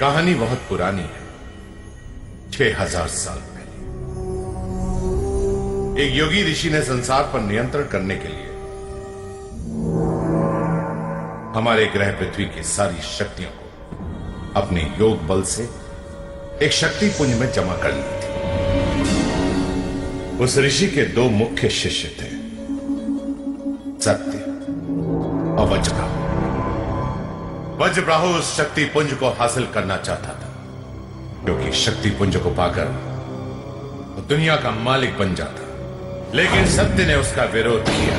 कहानी बहुत पुरानी है। 6000 साल पहले एक योगी ऋषि ने संसार पर नियंत्रण करने के लिए हमारे ग्रह पृथ्वी की सारी शक्तियों को अपने योग बल से एक शक्ति पुंज में जमा कर ली थी। उस ऋषि के दो मुख्य शिष्य थे, सत्य और वज्रब्राहु। वज्रब्राहु उस शक्ति पुंज को हासिल करना चाहता था, क्योंकि शक्ति पुंज को पाकर वो दुनिया का मालिक बन जाता। लेकिन सत्य ने उसका विरोध किया।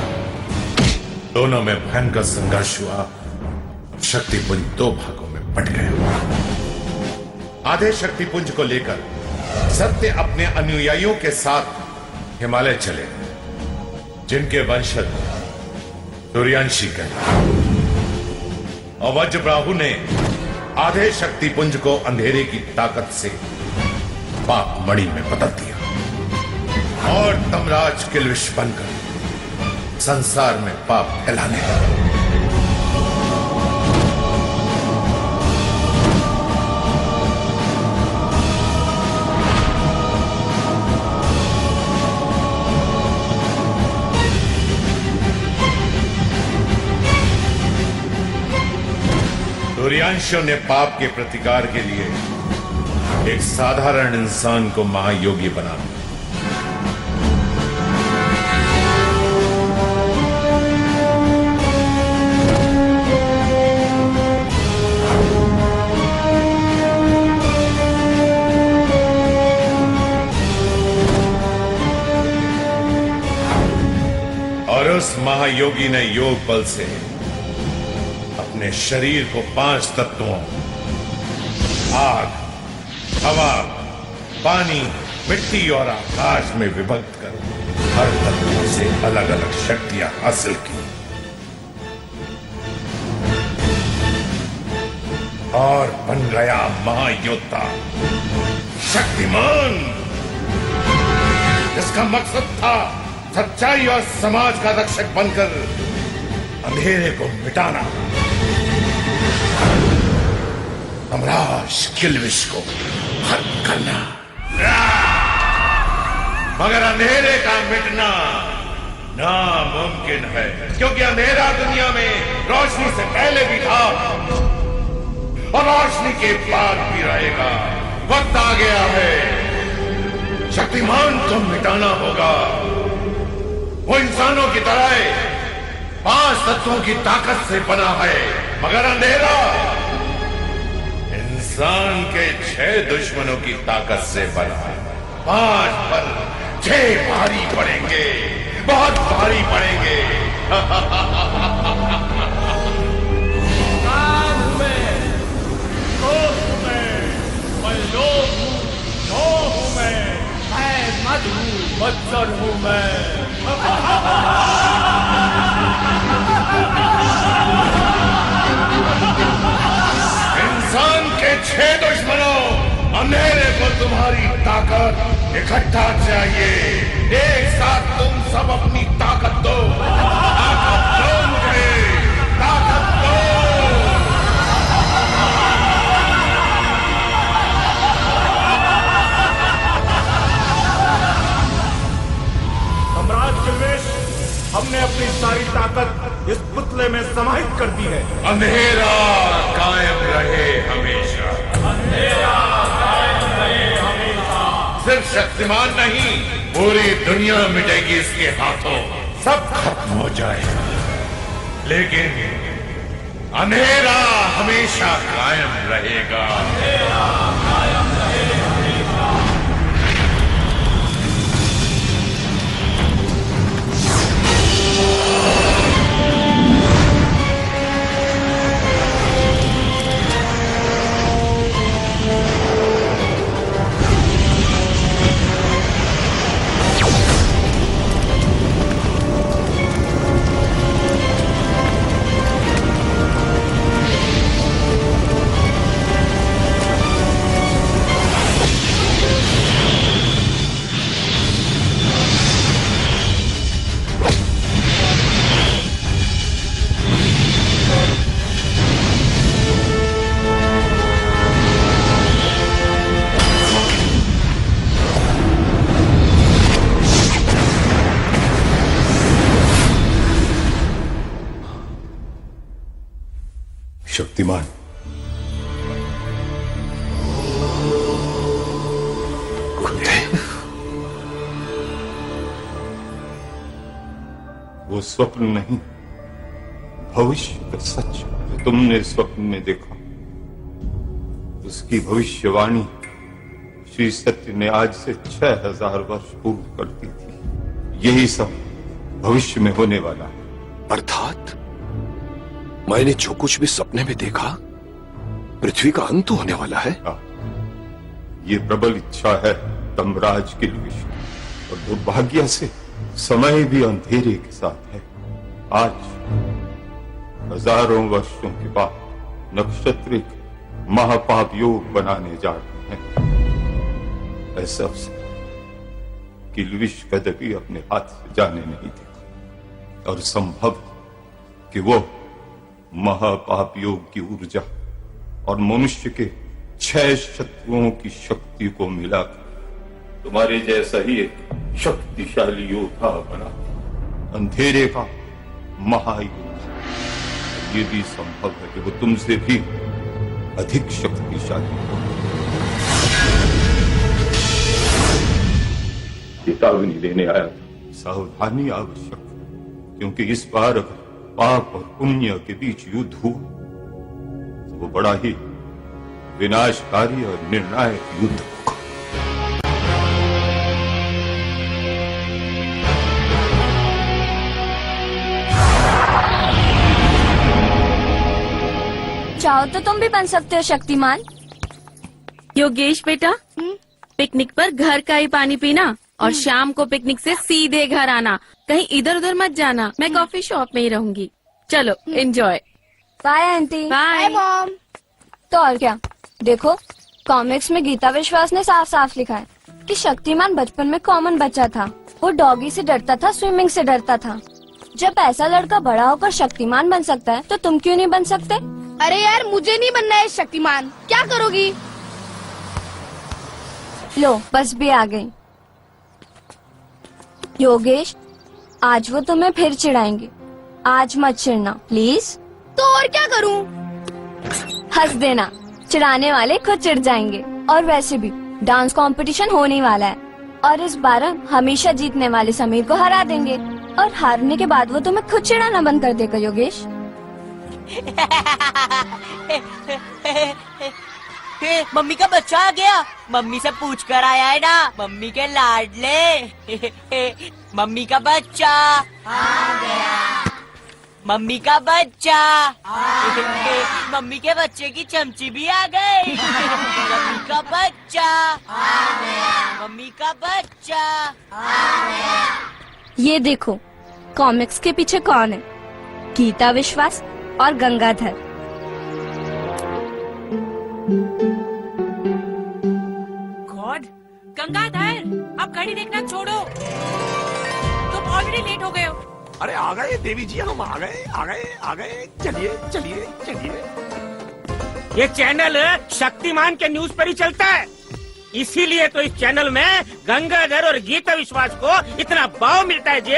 दोनों में भयंकर संघर्ष हुआ। शक्ति पुंज दो भागों में बंट गया। आधे शक्ति पुंज को लेकर सत्य अपने अनुयायियों के साथ हिमालय चले, जिनके वंशज सूर्यांशी कहलाते। और वज्रब्राहु ने आधे शक्ति पुंज को अंधेरे की ताकत से पाप मणि में बदल दिया और तमराज किल्विश बनकर संसार में पाप फैलाने लगा। सूर्यांशों ने पाप के प्रतिकार के लिए एक साधारण इंसान को महायोगी बना दिया। और उस महायोगी ने योग बल से अपने शरीर को 5 तत्वों आग, हवा, पानी, मिट्टी और आकाश में विभक्त कर हर तत्व से अलग अलग शक्तियां हासिल की और बन गया महायोद्धा, शक्तिमान, जिसका मकसद था सच्चाई और समाज का रक्षक बनकर अंधेरे को मिटाना, तमराज किल्विश को खत्म करना। मगर अंधेरे का मिटना नामुमकिन है, क्योंकि अंधेरा दुनिया में रोशनी से पहले भी था और रोशनी के बाद भी रहेगा। वक्त आ गया है, शक्तिमान को मिटाना होगा। वो इंसानों की तरह 5 तत्वों की ताकत से बना है, मगर अंधेरा इंसान के 6 दुश्मनों की ताकत से बना है। 5 पर 6 भारी पड़ेंगे, बहुत भारी पड़ेंगे। मैं लोभ हूँ, मोह हूँ मैं मद हूँ, मत्सर हूँ मैं। इंसान के 6 दुश्मनों, अंधेरे को तुम्हारी ताकत इकट्ठा चाहिए। एक साथ तुम सब अपनी ताकत दो, ताकत दो मुझे, ताकत दो। सम्राट किल्विश, हमने अपनी सारी ताकत इस पुतले में समाहित कर दी है। अंधेरा कायम रहे हमेशा, अंधेरा कायम रहे हमेशा। सिर्फ शक्तिमान नहीं, पूरी दुनिया मिटेगी इसके हाथों, सब खत्म हो जाएगा। लेकिन अंधेरा हमेशा कायम रहेगा। अंधेरा कायम रहे हमेशा। शक्तिमान, वो स्वप्न नहीं, भविष्य का सच जो तुमने स्वप्न में देखा, उसकी भविष्यवाणी श्री सत्य ने आज से 6000 वर्ष पूर्व कर दी थी। यही सब भविष्य में होने वाला है। अर्थात मैंने जो कुछ भी सपने में देखा, पृथ्वी का अंत होने वाला है। ये प्रबल इच्छा है तमराज किल्विश की, और दुर्भाग्य से समय भी अंधेरे के साथ है। आज हजारों वर्षों के बाद नक्षत्रिक महापाप योग बनाने जा रहे हैं। ऐसा अवसर किल्विश कदपि अपने हाथ से जाने नहीं देगा, और संभव कि वो महापाप योग की ऊर्जा और मनुष्य के 6 शत्रुओं की शक्ति को मिलाकर तुम्हारे जैसा ही एक शक्तिशाली योद्धा बना, अंधेरे का महायोद्धा। ये भी संभव है कि वो तुमसे भी अधिक शक्तिशाली हो। चेतावनी देने आया था। सावधानी आवश्यक, क्योंकि इस बार अगर पाप और पुण्य के बीच युद्ध हुआ तो वो बड़ा ही विनाशकारी और निर्णायक युद्ध होगा। चाहो तो तुम भी बन सकते हो शक्तिमान। योगेश बेटा, पिकनिक पर घर का ही पानी पीना और शाम को पिकनिक से सीधे घर आना, कहीं इधर उधर मत जाना। मैं कॉफी शॉप में ही रहूंगी। चलो enjoy. Bye aunty. Bye mom. तो और क्या, देखो कॉमिक्स में गीता विश्वास ने साफ साफ लिखा है कि शक्तिमान बचपन में कॉमन बच्चा था। वो डॉगी से डरता था, स्विमिंग से डरता था। जब ऐसा लड़का बड़ा होकर शक्तिमान बन सकता है तो तुम क्यों नहीं बन सकते? अरे यार, मुझे नहीं बनना है शक्तिमान। क्या करोगी? लो बस भी आ गई। योगेश, आज वो तुम्हें फिर चिढ़ाएंगे। आज मत चिढ़ना प्लीज। तो और क्या करूं? हंस देना, चिढ़ाने वाले खुद चिढ़ जाएंगे। और वैसे भी डांस कंपटीशन होने वाला है, और इस बार हम हमेशा जीतने वाले समीर को हरा देंगे, और हारने के बाद वो तुम्हें खुद चिढ़ाना बंद कर देगा। योगेश मम्मी का बच्चा आ गया। मम्मी से पूछ कर आया है ना, मम्मी के लाडले। मम्मी का बच्चा आ गया। मम्मी का बच्चा। मम्मी के बच्चे की चमची भी आ गई। मम्मी का बच्चा आ गया। मम्मी का बच्चा आ गया। ये देखो कॉमिक्स के पीछे कौन है? गीता विश्वास और गंगाधर। गॉड, गंगाधर अब घड़ी देखना छोड़ो, तुम ऑलरेडी लेट हो गए हो। अरे आ गए देवी जी, हम आ गए। चलिए चलिए चलिए। ये चैनल शक्तिमान के न्यूज पर ही चलता है, इसीलिए तो इस चैनल में गंगाधर और गीता विश्वास को इतना भाव मिलता है। जी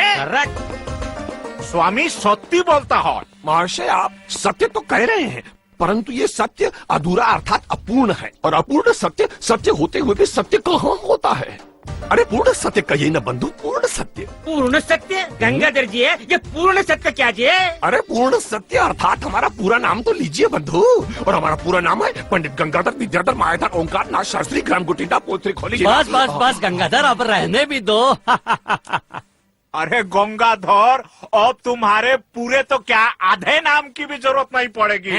स्वामी सत्य बोलता है। महाशय, आप सत्य तो कह रहे हैं, परंतु ये सत्य अधूरा अर्थात अपूर्ण है, और अपूर्ण सत्य सत्य होते हुए भी सत्य कहाँ होता है? अरे पूर्ण सत्य कहिए न बंधु, पूर्ण सत्य। पूर्ण सत्य गंगाधर जी है, ये पूर्ण सत्य क्या जी? अरे पूर्ण सत्य अर्थात हमारा पूरा नाम तो लीजिए बंधु। और हमारा पूरा नाम है पंडित गंगाधर विद्याधर मायाधर ओंकार नाथ शास्त्री ग्राम गुटिंडा पोत्री खोली। बस बस बस गंगाधर, अब रहने भी दो। अरे गंगाधर, अब तुम्हारे पूरे तो क्या आधे नाम की भी जरूरत नहीं पड़ेगी।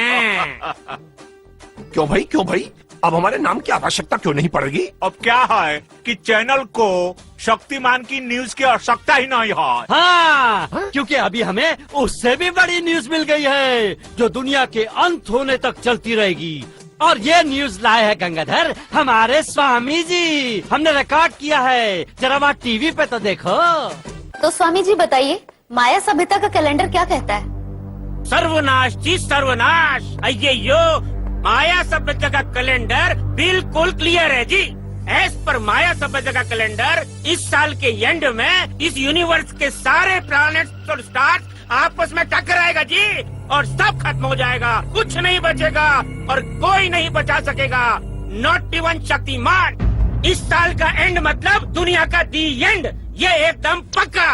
क्यों भाई, अब हमारे नाम की आवश्यकता क्यों नहीं पड़ेगी? अब क्या है कि चैनल को शक्तिमान की न्यूज की आवश्यकता ही नहीं है। हाँ, क्योंकि अभी हमें उससे भी बड़ी न्यूज मिल गई है, जो दुनिया के अंत होने तक चलती रहेगी। और ये न्यूज लाए हैं गंगाधर हमारे स्वामी जी। हमने रिकॉर्ड किया है, जरा वहाँ टीवी पे तो देखो। तो स्वामी जी बताइए, माया सभ्यता का कैलेंडर क्या कहता है? सर्वनाश जी सर्वनाश। अय्यो, माया सभ्यता का कैलेंडर बिल्कुल क्लियर है जी। एज पर माया सभ्यता का कैलेंडर इस साल के एंड में इस यूनिवर्स के सारे प्लैनेट्स और स्टार्स आपस में टकराएगा जी। और सब खत्म हो जाएगा, कुछ नहीं बचेगा और कोई नहीं बचा सकेगा, नॉट इवन शक्तिमान। इस साल का एंड मतलब दुनिया का दी एंड, ये एकदम पक्का।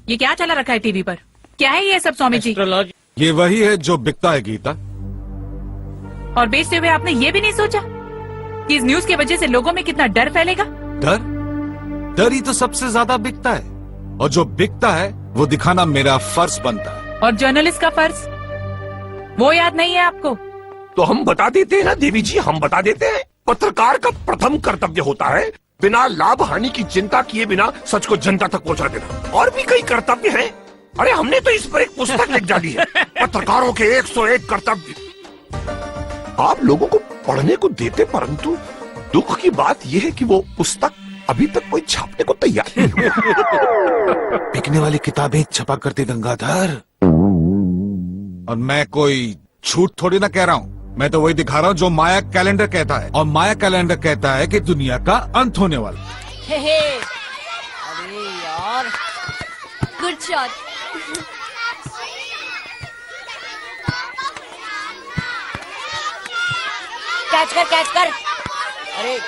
ये क्या चला रखा है टीवी पर? क्या है ये सब स्वामी जी? एस्ट्रोलॉजी। ये वही है जो बिकता है गीता। और बेचते हुए आपने ये भी नहीं सोचा कि इस न्यूज की वजह से लोगों में कितना डर फैलेगा? डर ही तो सबसे ज्यादा बिकता है, और जो बिकता है वो दिखाना मेरा फर्ज बनता है। और जर्नलिस्ट का फर्ज, वो याद नहीं है आपको? तो हम बता देते हैं ना देवी जी, हम बता देते हैं। पत्रकार का प्रथम कर्तव्य होता है बिना लाभ हानि की चिंता किए बिना सच को जनता तक पहुंचा देना। और भी कई कर्तव्य हैं। अरे हमने तो इस पर एक पुस्तक लिख डाली है, पत्रकारों के 101 कर्तव्य। आप लोगों को पढ़ने को देते, परंतु दुख की बात यह है कि वो पुस्तक अभी तक कोई छापने को तैयार नहीं हुआ। बिकने वाली किताबें छपा करते गंगाधर, और मैं कोई झूठ थोड़ी ना कह रहा हूँ। मैं तो वही दिखा रहा हूँ जो माया कैलेंडर कहता है, और माया कैलेंडर कहता है कि दुनिया का अंत होने वाला। अरे यार, गुड शॉट। कैच कर, कैच कर। अरे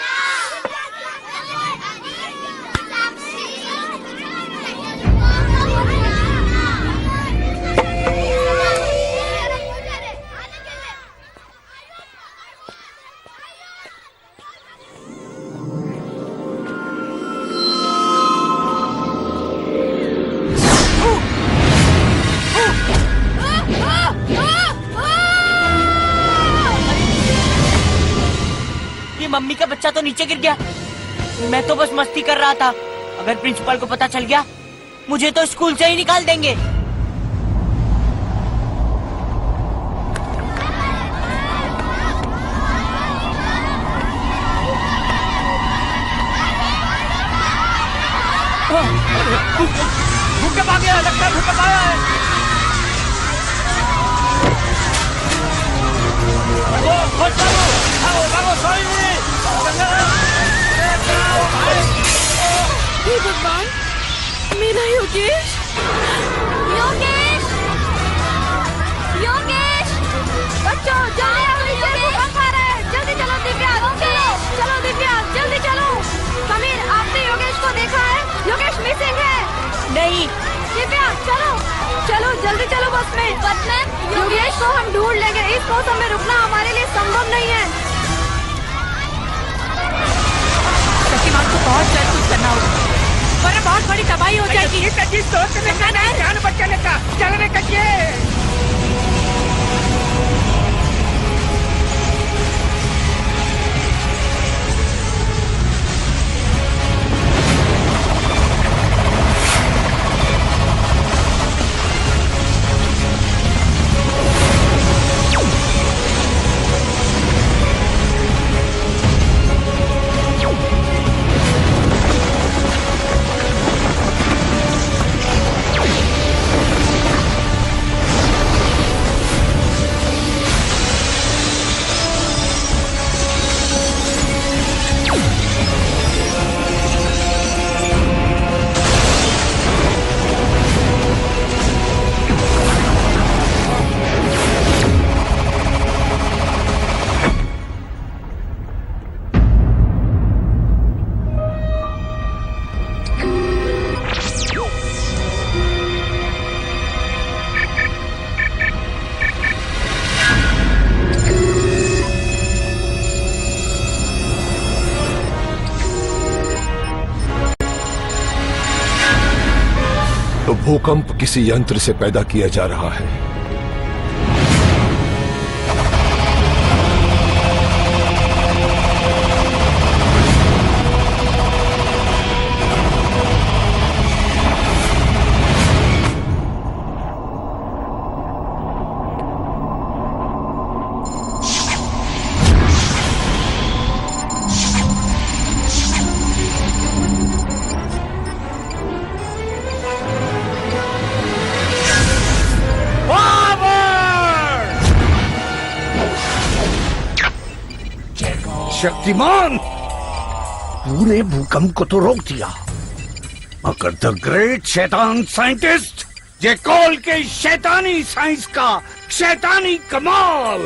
मम्मी का बच्चा तो नीचे गिर गया। मैं तो बस मस्ती कर रहा था। अगर प्रिंसिपल को पता चल गया, मुझे तो स्कूल से ही निकाल देंगे। भूकंप आ गया, लगता है भूकंप आया है। हे भगवान, मेरा योगेश। योगेश, योगेश, बच्चों जल्दी आओ, नीचे भूकंप आ रहा है। जल्दी चलो दिव्या, चलो दिव्या, जल्दी चलो। समीर, आपने योगेश को देखा है? योगेश मिसिंग है। नहीं। दिव्या चलो, चलो जल्दी चलो बस में। योगेश को हम ढूंढ लेंगे, इस मौसम में रुकना हमारे लिए संभव नहीं है। शक्तिमान को बहुत जल्द कुछ करना होगा, वरना बहुत बड़ी तबाही हो जाएगी। जान बचाने का चलने का ये। तो भूकंप किसी यंत्र से पैदा किया जा रहा है। शक्तिमान, पूरे भूकंप को तो रोक दिया, मगर द ग्रेट शैतान साइंटिस्ट जेकॉल के शैतानी साइंस का शैतानी कमाल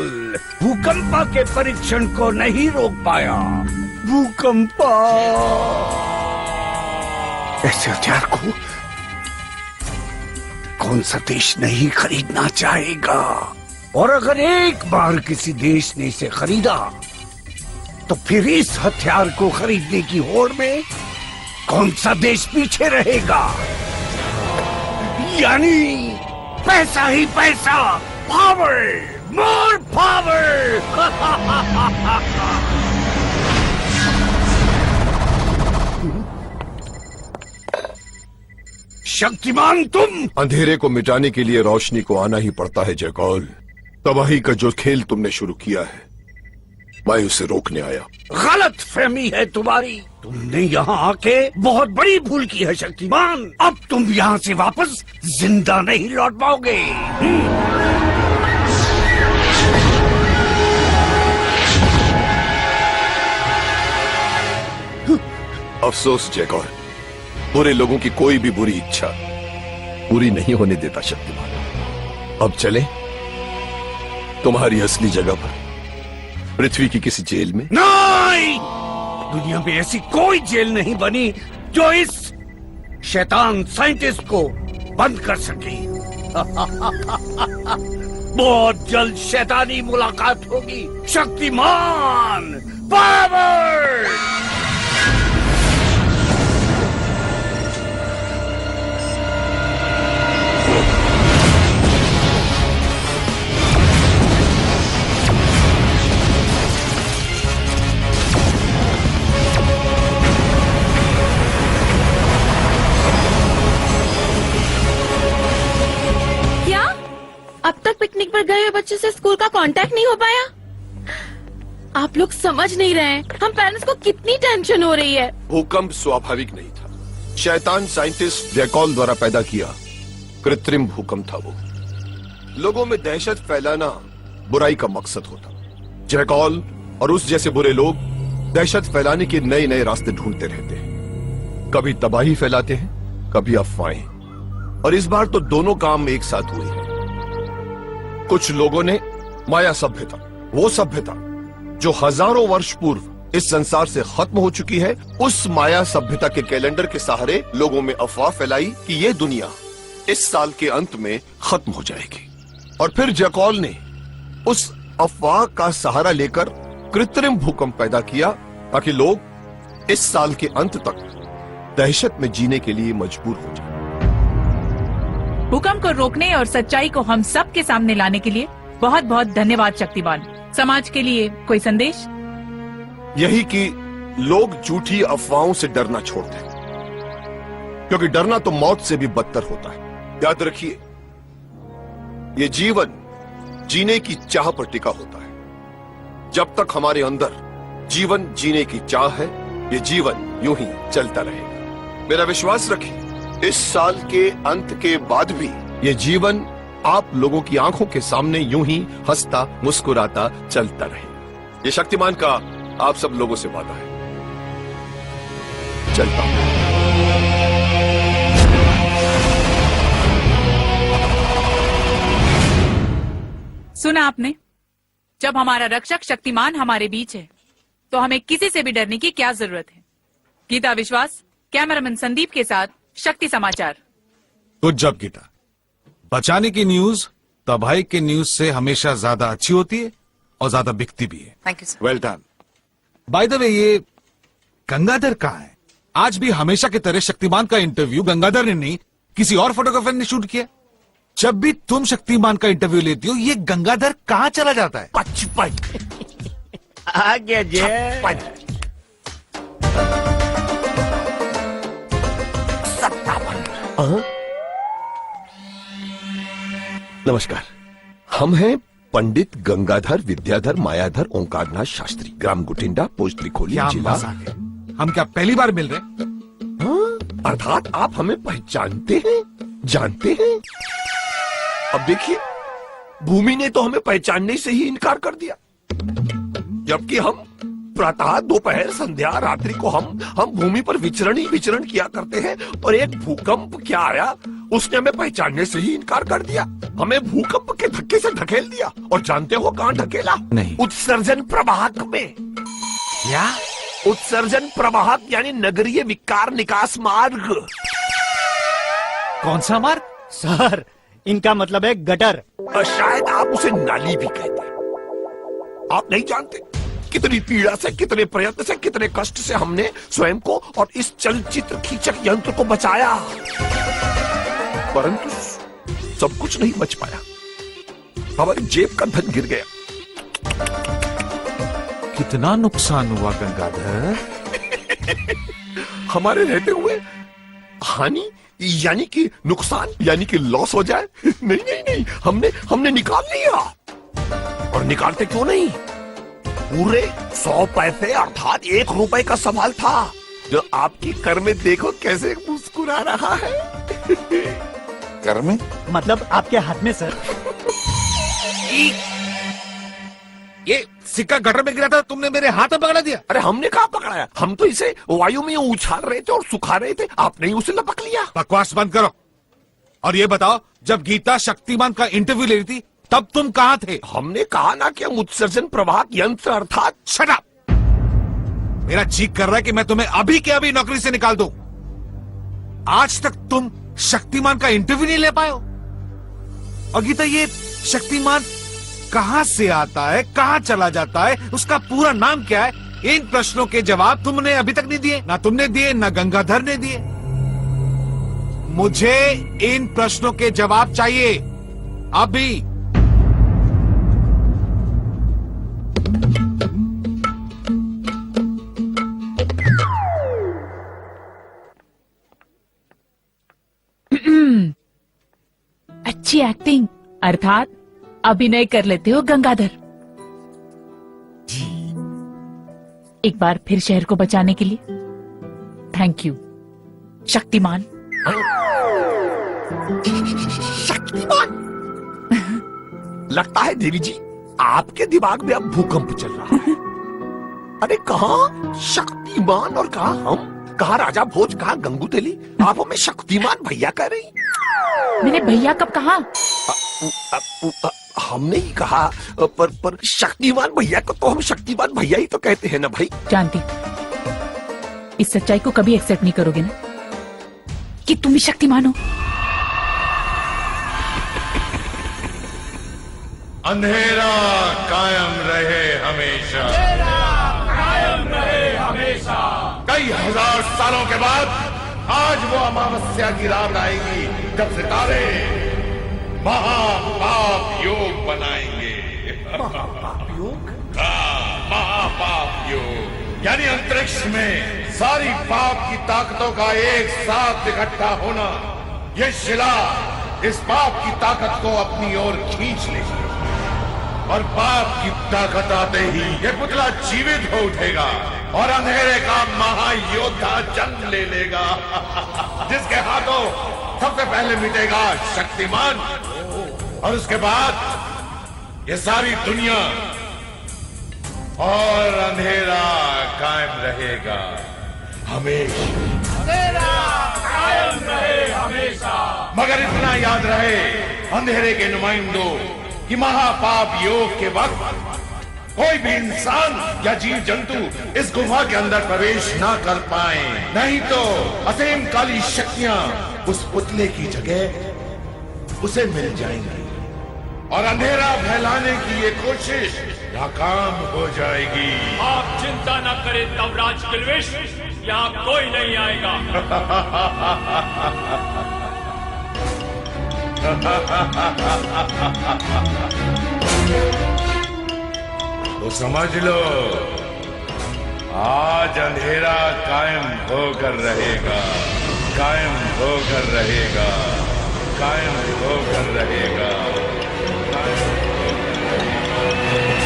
भूकंपा के परीक्षण को नहीं रोक पाया। भूकंपा ऐसे हथियार को कौन सा देश नहीं खरीदना चाहेगा? और अगर एक बार किसी देश ने इसे खरीदा तो फिर इस हथियार को खरीदने की होड़ में कौन सा देश पीछे रहेगा? यानी पैसा ही पैसा, पावर, मोर पावर। शक्तिमान तुम। अंधेरे को मिटाने के लिए रोशनी को आना ही पड़ता है जयकौल। तबाही का जो खेल तुमने शुरू किया है मैं उसे रोकने आया। गलत फहमी है तुम्हारी। तुमने यहाँ आके बहुत बड़ी भूल की है शक्तिमान। अब तुम यहाँ से वापस जिंदा नहीं लौट पाओगे। अफसोस जयकौल, बुरे लोगों की कोई भी बुरी इच्छा पूरी नहीं होने देता शक्तिमान। अब चले तुम्हारी असली जगह पर, पृथ्वी की किसी जेल में। नहीं, दुनिया में ऐसी कोई जेल नहीं बनी जो इस शैतान साइंटिस्ट को बंद कर सके। बहुत जल्द शैतानी मुलाकात होगी। शक्तिमान पावर। अब तक पिकनिक पर गए हुए बच्चे से स्कूल का कांटेक्ट नहीं हो पाया। आप लोग समझ नहीं रहे हैं हम पेरेंट्स को कितनी टेंशन हो रही है। भूकंप स्वाभाविक नहीं था, शैतान साइंटिस्ट जयकौल द्वारा पैदा किया कृत्रिम भूकंप था वो। लोगों में दहशत फैलाना बुराई का मकसद होता। जयकौल और उस जैसे बुरे लोग दहशत फैलाने के नए नए रास्ते ढूंढते रहते हैं। कभी तबाही फैलाते हैं, कभी अफवाहें, और इस बार तो दोनों काम एक साथ हुए हैं। कुछ लोगों ने माया सभ्यता, वो सभ्यता जो हजारों वर्ष पूर्व इस संसार से खत्म हो चुकी है, उस माया सभ्यता के कैलेंडर के सहारे लोगों में अफवाह फैलाई कि ये दुनिया इस साल के अंत में खत्म हो जाएगी। और फिर जयकौल ने उस अफवाह का सहारा लेकर कृत्रिम भूकंप पैदा किया ताकि लोग इस साल के अंत तक दहशत में जीने के लिए मजबूर हो जाए। भूकंप को रोकने और सच्चाई को हम सब के सामने लाने के लिए बहुत बहुत धन्यवाद शक्तिमान। समाज के लिए कोई संदेश? यही कि लोग झूठी अफवाहों से डरना छोड़ दें, क्योंकि डरना तो मौत से भी बदतर होता है। याद रखिए, ये जीवन जीने की चाह पर टिका होता है। जब तक हमारे अंदर जीवन जीने की चाह है, ये जीवन यूं ही चलता रहेगा। मेरा विश्वास रखिए, इस साल के अंत के बाद भी ये जीवन आप लोगों की आंखों के सामने यूं ही हंसता मुस्कुराता चलता रहेगा। ये शक्तिमान का आप सब लोगों से वादा है। चलता हूं। सुना आपने? जब हमारा रक्षक शक्तिमान हमारे बीच है तो हमें किसी से भी डरने की क्या जरूरत है। गीता विश्वास, कैमरामैन संदीप के साथ शक्ति समाचार। Good job Geeta. बचाने की न्यूज तबाही की न्यूज से हमेशा ज्यादा अच्छी होती है और ज्यादा बिकती भी है। Thank you sir. Well done. By the way, ये गंगाधर कहाँ है? आज भी हमेशा की तरह शक्तिमान का इंटरव्यू गंगाधर ने नहीं किसी और फोटोग्राफर ने शूट किया। जब भी तुम शक्तिमान का इंटरव्यू लेती हो, ये गंगाधर कहाँ चला जाता है? 55 आ गया जय। 57। नमस्कार, हम हैं पंडित गंगाधर विद्याधर मायाधर ओंकारनाथ शास्त्री, ग्राम गुटिंडा, पोस्ट लिखोली, क्या जिला। मजाक है? हम क्या पहली बार मिल रहे? अर्थात आप हमें पहचानते हैं, जानते हैं? अब देखिए, भूमि ने तो हमें पहचानने से ही इनकार कर दिया, जबकि हम प्रातः दोपहर संध्या रात्रि को हम भूमि पर विचरण किया करते हैं, और एक भूकंप क्या आया उसने हमें पहचानने से ही इनकार कर दिया, हमें भूकंप के धक्के से ढकेल दिया। और जानते हो कहाँ ढकेला? नहीं। उत्सर्जन प्रवाहक में। क्या? उत्सर्जन प्रवाहक यानी नगरीय विकार निकास मार्ग। कौन सा मार्ग? सर, इनका मतलब है गटर। शायद आप उसे नाली भी कहते हैं। आप नहीं जानते कितनी पीड़ा से, कितने प्रयत्न से, कितने कष्ट से हमने स्वयं को और इस चलचित्र खींचक यंत्र को बचाया, परंतु सब कुछ नहीं बच पाया। हमारी जेब का धन गिर गया। कितना नुकसान हुआ गंगाधर? हमारे रहते हुए हानि यानी कि नुकसान यानी कि लॉस हो जाए? नहीं नहीं नहीं, हमने निकाल लिया। और निकालते क्यों नहीं? पूरे 100 पैसे अर्थात 1 रुपए का सवाल था, जो आपकी कर में देखो कैसे मुस्कुरा रहा है। कर में? मतलब आपके हाथ में सर। ये सिक्का गटर में गिरा था, तुमने मेरे हाथ में पकड़ा दिया। अरे हमने कहाँ पकड़ाया, हम तो इसे वायु में उछाल रहे थे और सुखा रहे थे, आपने ही उसे लपक लिया। बकवास बंद करो और ये बताओ, जब गीता शक्तिमान का इंटरव्यू ले रही थी तब तुम कहाँ थे? हमने कहा ना कि हम उत्सर्जन प्रवाहक यंत्र अर्थात। Shut up! मेरा जी कर रहा है कि मैं तुम्हें अभी के अभी नौकरी से निकाल दूं। आज तक तुम शक्तिमान का इंटरव्यू नहीं ले पाए हो। और गीता, ये शक्तिमान कहां से आता है, कहां चला जाता है, उसका पूरा नाम क्या है? इन प्रश्नों के जवाब तुमने अभी तक नहीं दिए। ना तुमने दिए, ना गंगाधर ने दिए। मुझे इन प्रश्नों के जवाब चाहिए अभी। अच्छी एक्टिंग अर्थात अभिनय कर लेते हो गंगाधर। एक बार फिर शहर को बचाने के लिए थैंक यू शक्तिमान। शक्तिमान? लगता है देवी जी आपके दिमाग में अब भूकंप चल रहा है। अरे कहाँ शक्तिमान और कहाँ हम, कहाँ राजा भोज, कहाँ गंगू तेली, आप हमें शक्तिमान भैया कह रही? मैंने भैया कब कहा? हमने ही कहा, पर शक्तिमान भैया को तो हम शक्तिमान भैया ही तो कहते हैं ना भाई। जानती, इस सच्चाई को कभी एक्सेप्ट नहीं करोगे ना कि तुम ही शक्तिमान हो। अंधेरा कायम रहे हमेशा, कायम रहे हमेशा। कई हजार सालों के बाद आज वो अमावस्या की रात आएगी जब सितारे महापाप योग बनाएंगे। महापाप योग? महापाप योग यानी अंतरिक्ष में सारी पाप की ताकतों का एक साथ इकट्ठा होना। ये शिला इस पाप की ताकत को अपनी ओर खींच लेगी और पाप की ताकत आते ही ये पुतला जीवित हो उठेगा और अंधेरे का महायोद्धा जन्म ले लेगा, जिसके हाथों सबसे पहले मिटेगा शक्तिमान और उसके बाद ये सारी दुनिया, और अंधेरा कायम रहेगा हमेशा। अंधेरा कायम रहे हमेशा। मगर इतना याद रहे अंधेरे के नुमाइंदों कि महापाप योग के वक्त कोई भी इंसान या जीव जंतु इस गुफा के अंदर प्रवेश ना कर पाए, नहीं तो असीम काली शक्तियां उस पुतले की जगह उसे मिल जाएंगी और अंधेरा फैलाने की ये कोशिश नाकाम हो जाएगी। आप चिंता न करें तवराज किल्विश, यहाँ कोई नहीं आएगा। तो समझ लो, आज अंधेरा कायम होकर रहेगा, कायम होकर रहेगा, कायम होकर रहेगा, कायम होकर रहेगा।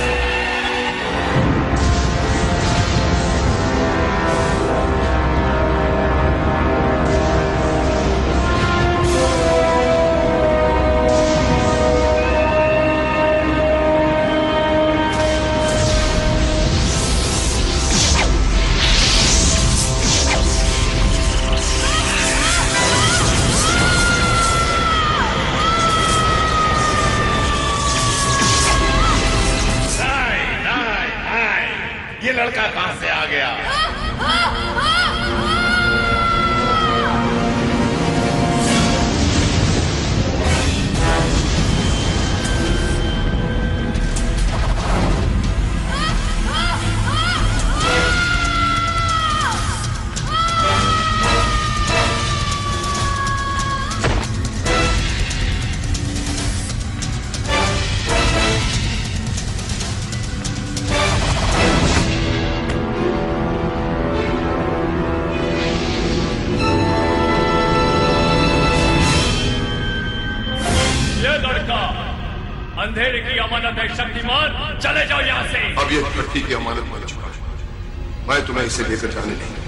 अमानत है शक्तिमान, चले जाओ यहाँ से। अब ये धरती की अमानत बन चुका है, मैं तुम्हें इसे लेकर जाने नहीं दूंगा।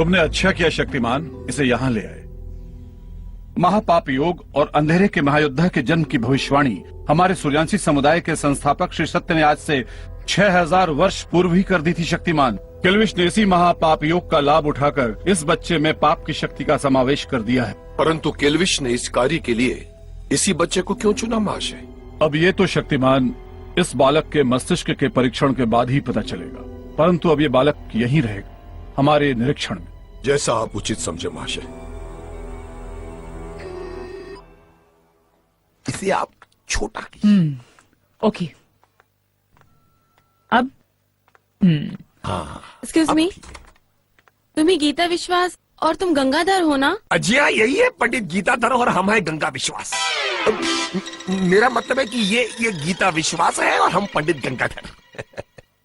तुमने अच्छा किया शक्तिमान, इसे यहाँ ले आए। महापाप योग और अंधेरे के महायोद्धा के जन्म की भविष्यवाणी हमारे सूर्यांशी समुदाय के संस्थापक श्री सत्य ने आज से 6000 वर्ष पूर्व ही कर दी थी शक्तिमान। किल्विश ने इसी महापाप योग का लाभ उठाकर इस बच्चे में पाप की शक्ति का समावेश कर दिया है। परंतु किल्विश ने इस कार्य के लिए इसी बच्चे को क्यों चुना महाशय? अब ये तो शक्तिमान इस बालक के मस्तिष्क के परीक्षण के बाद ही पता चलेगा, परंतु अब ये बालक यहीं रहेगा हमारे निरीक्षण में। जैसा आप उचित समझे महाशय। इसे आप छोटा कीजिए। ओके। अब हाँ। एक्सक्यूज मी, तुम ही गीता विश्वास और तुम गंगाधर हो ना? अजिया यही है पंडित गीताधर और हम है गंगा विश्वास। मेरा मतलब है कि ये गीता विश्वास है और हम पंडित गंगाधर।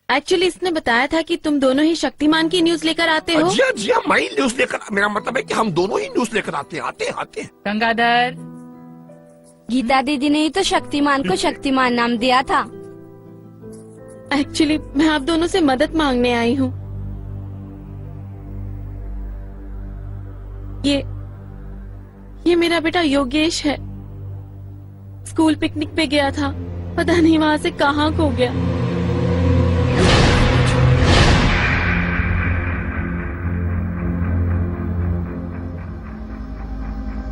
एक्चुअली इसने बताया था कि तुम दोनों ही शक्तिमान की न्यूज लेकर आते हो। जिया मैं ही न्यूज लेकर, मेरा मतलब है कि हम दोनों ही न्यूज लेकर आते हैं। गंगाधर, गीता दीदी ने ही तो शक्तिमान को शक्तिमान नाम दिया था। एक्चुअली मैं आप दोनों से मदद मांगने आई हूँ। ये मेरा बेटा योगेश है। स्कूल पिकनिक पे गया था, पता नहीं वहाँ से कहाँ खो गया।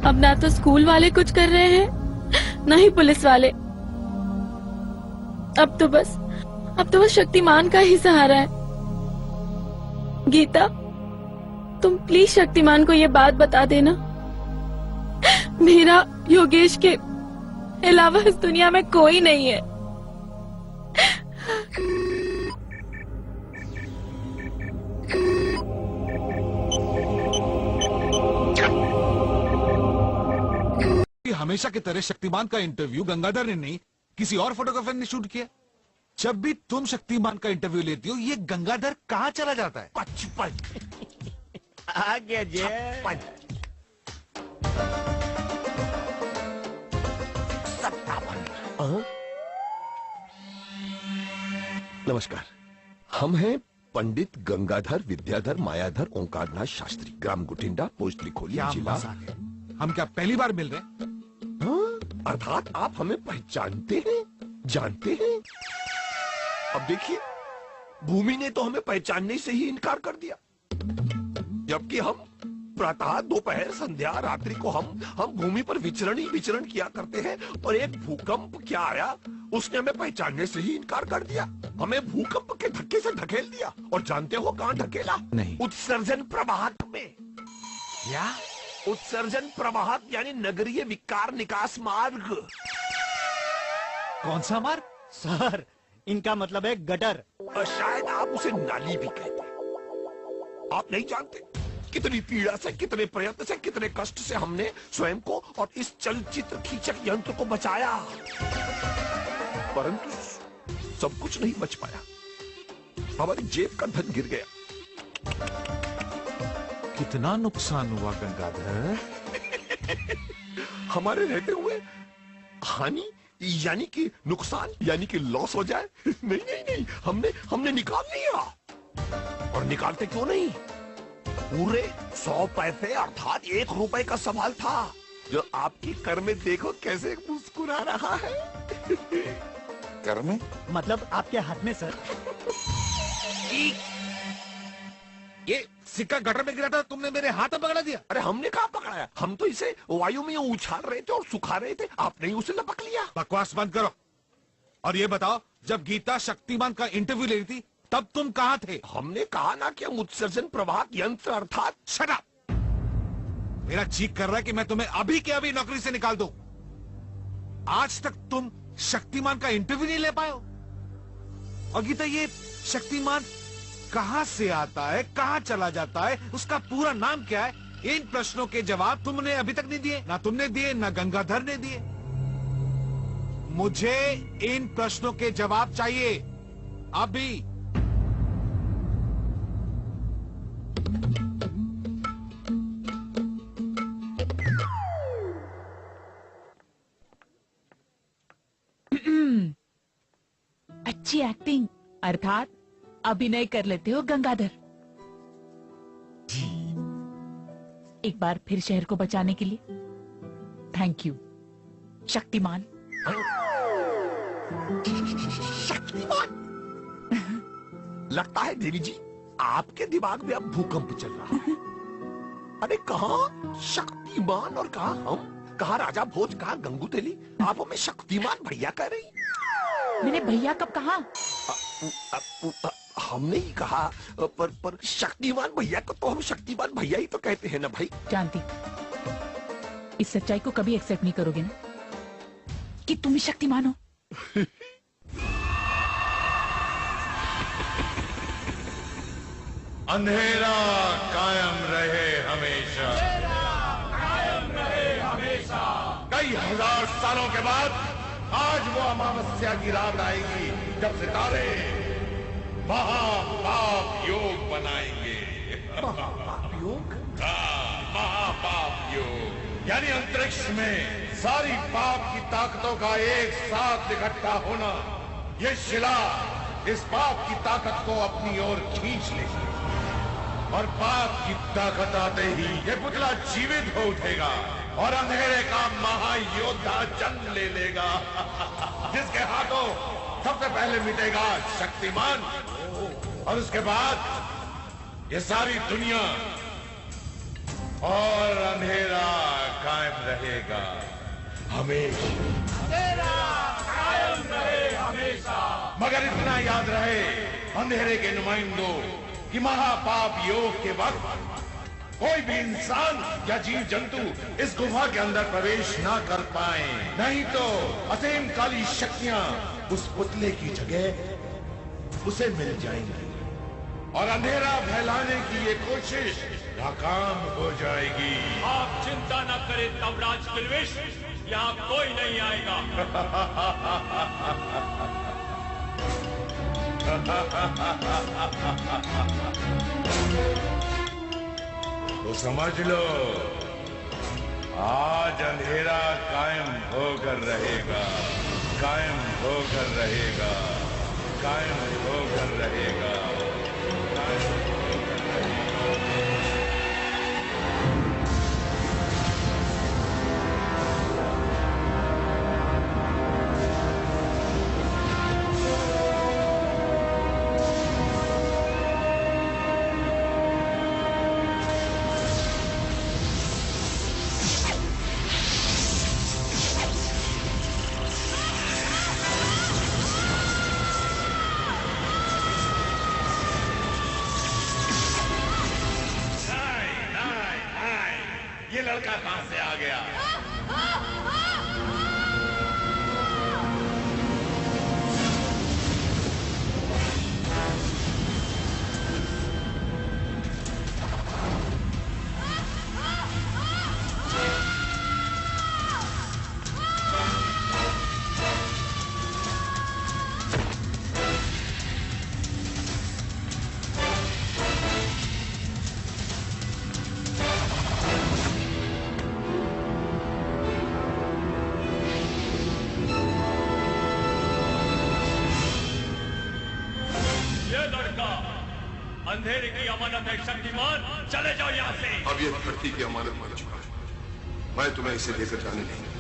अब ना तो स्कूल वाले कुछ कर रहे हैं, ना ही पुलिस वाले। अब तो बस शक्तिमान का ही सहारा है। गीता, तुम प्लीज शक्तिमान को ये बात बता देना। मेरा योगेश के अलावा इस दुनिया में कोई नहीं है। हमेशा की तरह शक्तिमान का इंटरव्यू गंगाधर ने नहीं, किसी और फोटोग्राफर ने शूट किया। जब भी तुम शक्तिमान का इंटरव्यू लेती हो, ये गंगाधर कहाँ चला जाता है? 55 आ गया जी। 57। नमस्कार, हम हैं पंडित गंगाधर विद्याधर मायाधर ओंकारनाथ शास्त्री, ग्राम गुटिंडा, पोस्ट लिखोली, जिला। हम क्या पहली बार मिल रहे हैं? अर्थात आप हमें पहचानते हैं, जानते हैं? अब देखिए, भूमि ने तो हमें पहचानने से ही इनकार कर दिया, जबकि हम प्रातः दोपहर संध्या रात्रि को हम भूमि पर विचरण किया करते हैं, और एक भूकंप क्या आया, उसने हमें पहचानने से ही इनकार कर दिया। हमें भूकंप के धक्के से ढकेल दिया, और जानते हो कहाँ ढकेला? नहीं। उत्सर्जन प्रवाहक में। क्या? उत्सर्जन प्रवाहक यानी नगरीय विकार निकास मार्ग। कौन सा मार्ग? सर, इनका मतलब है गटर। और शायद आप उसे नाली भी कहते हैं। आप नहीं जानते कितनी पीड़ा से, कितने प्रयत्न से, कितने कष्ट से हमने स्वयं को और इस चलचित्र खींचक यंत्र को बचाया, परंतु सब कुछ नहीं बच पाया। हमारी जेब का धन गिर गया। कितना नुकसान हुआ गंगाधर? हमारे रहते हुए हानि यानी कि नुकसान, यानी कि लॉस हो जाए। नहीं नहीं नहीं, हमने निकाल लिया। और निकालते क्यों नहीं? पूरे 100 पैसे अर्थात 1 रुपए का सवाल था, जो आपकी कर में देखो कैसे मुस्कुरा रहा है। कर में मतलब आपके हाथ में सर। ये सिक्का गटर में गिरा था, तुमने मेरे हाथ में पकड़ा दिया। अरे हमने कहाँ पकड़ाया, हम तो इसे वायु में उछाल रहे थे और सुखा रहे थे, आपने ही उसे लपक लिया। बकवास बंद करो और ये बताओ, जब गीता शक्तिमान का इंटरव्यू ले रही थी तब तुम कहाँ थे? हमने कहा ना कि हम उत्सर्जन प्रवाह यंत्र अर्थात। Shut up! मेरा चीख कर रहा है कि मैं तुम्हें अभी के अभी नौकरी से निकाल दूं। आज तक तुम शक्तिमान का इंटरव्यू नहीं ले पाए हो। और गीता, ये शक्तिमान कहां से आता है, कहां चला जाता है, उसका पूरा नाम क्या है? इन प्रश्नों के जवाब तुमने अभी तक नहीं दिए। ना तुमने दिए, ना गंगाधर ने दिए। मुझे इन प्रश्नों के जवाब चाहिए अभी। अच्छी एक्टिंग अर्थात अभिनय कर लेते हो गंगाधर। एक बार फिर शहर को बचाने के लिए थैंक यू शक्तिमान। शक्तिमान? लगता है देवी जी आपके दिमाग में अब भूकंप चल रहा है। अरे कहाँ शक्तिमान और कहाँ हम, कहाँ राजा भोज, कहाँ गंगूतेली, आप हमें शक्तिमान भैया कह रही। मैंने भैया कब कहा? हमने ही कहा, पर शक्तिमान भैया को तो हम शक्तिमान भैया ही तो कहते हैं ना भाई। जानती, इस सच्चाई को कभी एक्सेप्ट नहीं करोगे ना कि तुम ही शक्तिमान हो। अंधेरा कायम रहे हमेशा, कायम रहे हमेशा। कई हजार सालों के बाद आज वो अमावस्या की रात आएगी जब सितारे महापाप योग बनाएंगे। महापाप योग? हाँ, महापाप योग यानी अंतरिक्ष में सारी पाप की ताकतों का एक साथ इकट्ठा होना। ये शिला इस पाप की ताकत को अपनी ओर खींच लेगी और पाप की ताकत आते ही ये पुतला जीवित हो उठेगा और अंधेरे का महायोद्धा जन्म ले लेगा, जिसके हाथों सबसे पहले मिटेगा शक्तिमान और उसके बाद ये सारी दुनिया, और अंधेरा कायम रहेगा हमेशा। अंधेरा कायम रहे हमेशा। मगर इतना याद रहे अंधेरे के नुमाइंदों कि महापाप योग के वक्त कोई भी इंसान या जीव जंतु इस गुफा के अंदर प्रवेश ना कर पाए, नहीं तो असीम काली शक्तियां उस पुतले की जगह उसे मिल जाएंगी और अंधेरा फैलाने की ये कोशिश नाकाम हो जाएगी। आप चिंता न करें तवराज किल्विश, यहाँ कोई नहीं आएगा। तो समझ लो, आज अंधेरा कायम होकर रहेगा, कायम होकर रहेगा, कायम होकर रहेगा, कायम होकर रहेगा। ये लड़का कहां से आ गया? अंधेरे की अमानत है शक्तिमान, चले जाओ यहाँ से। अब ये धरती की अमानत बन चुका है, मैं तुम्हें इसे लेकर जाने नहीं।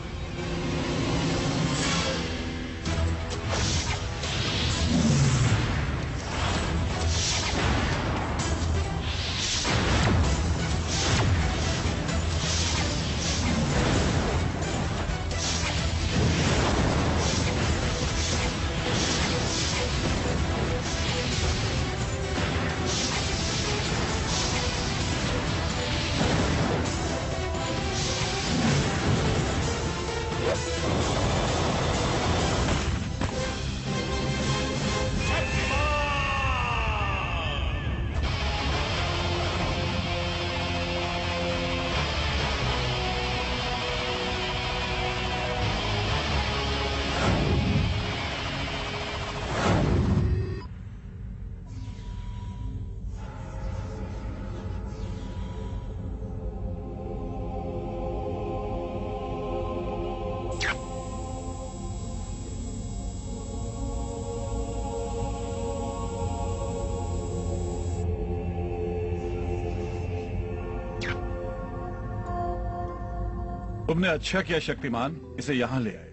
तुमने अच्छा किया शक्तिमान, इसे यहाँ ले आए।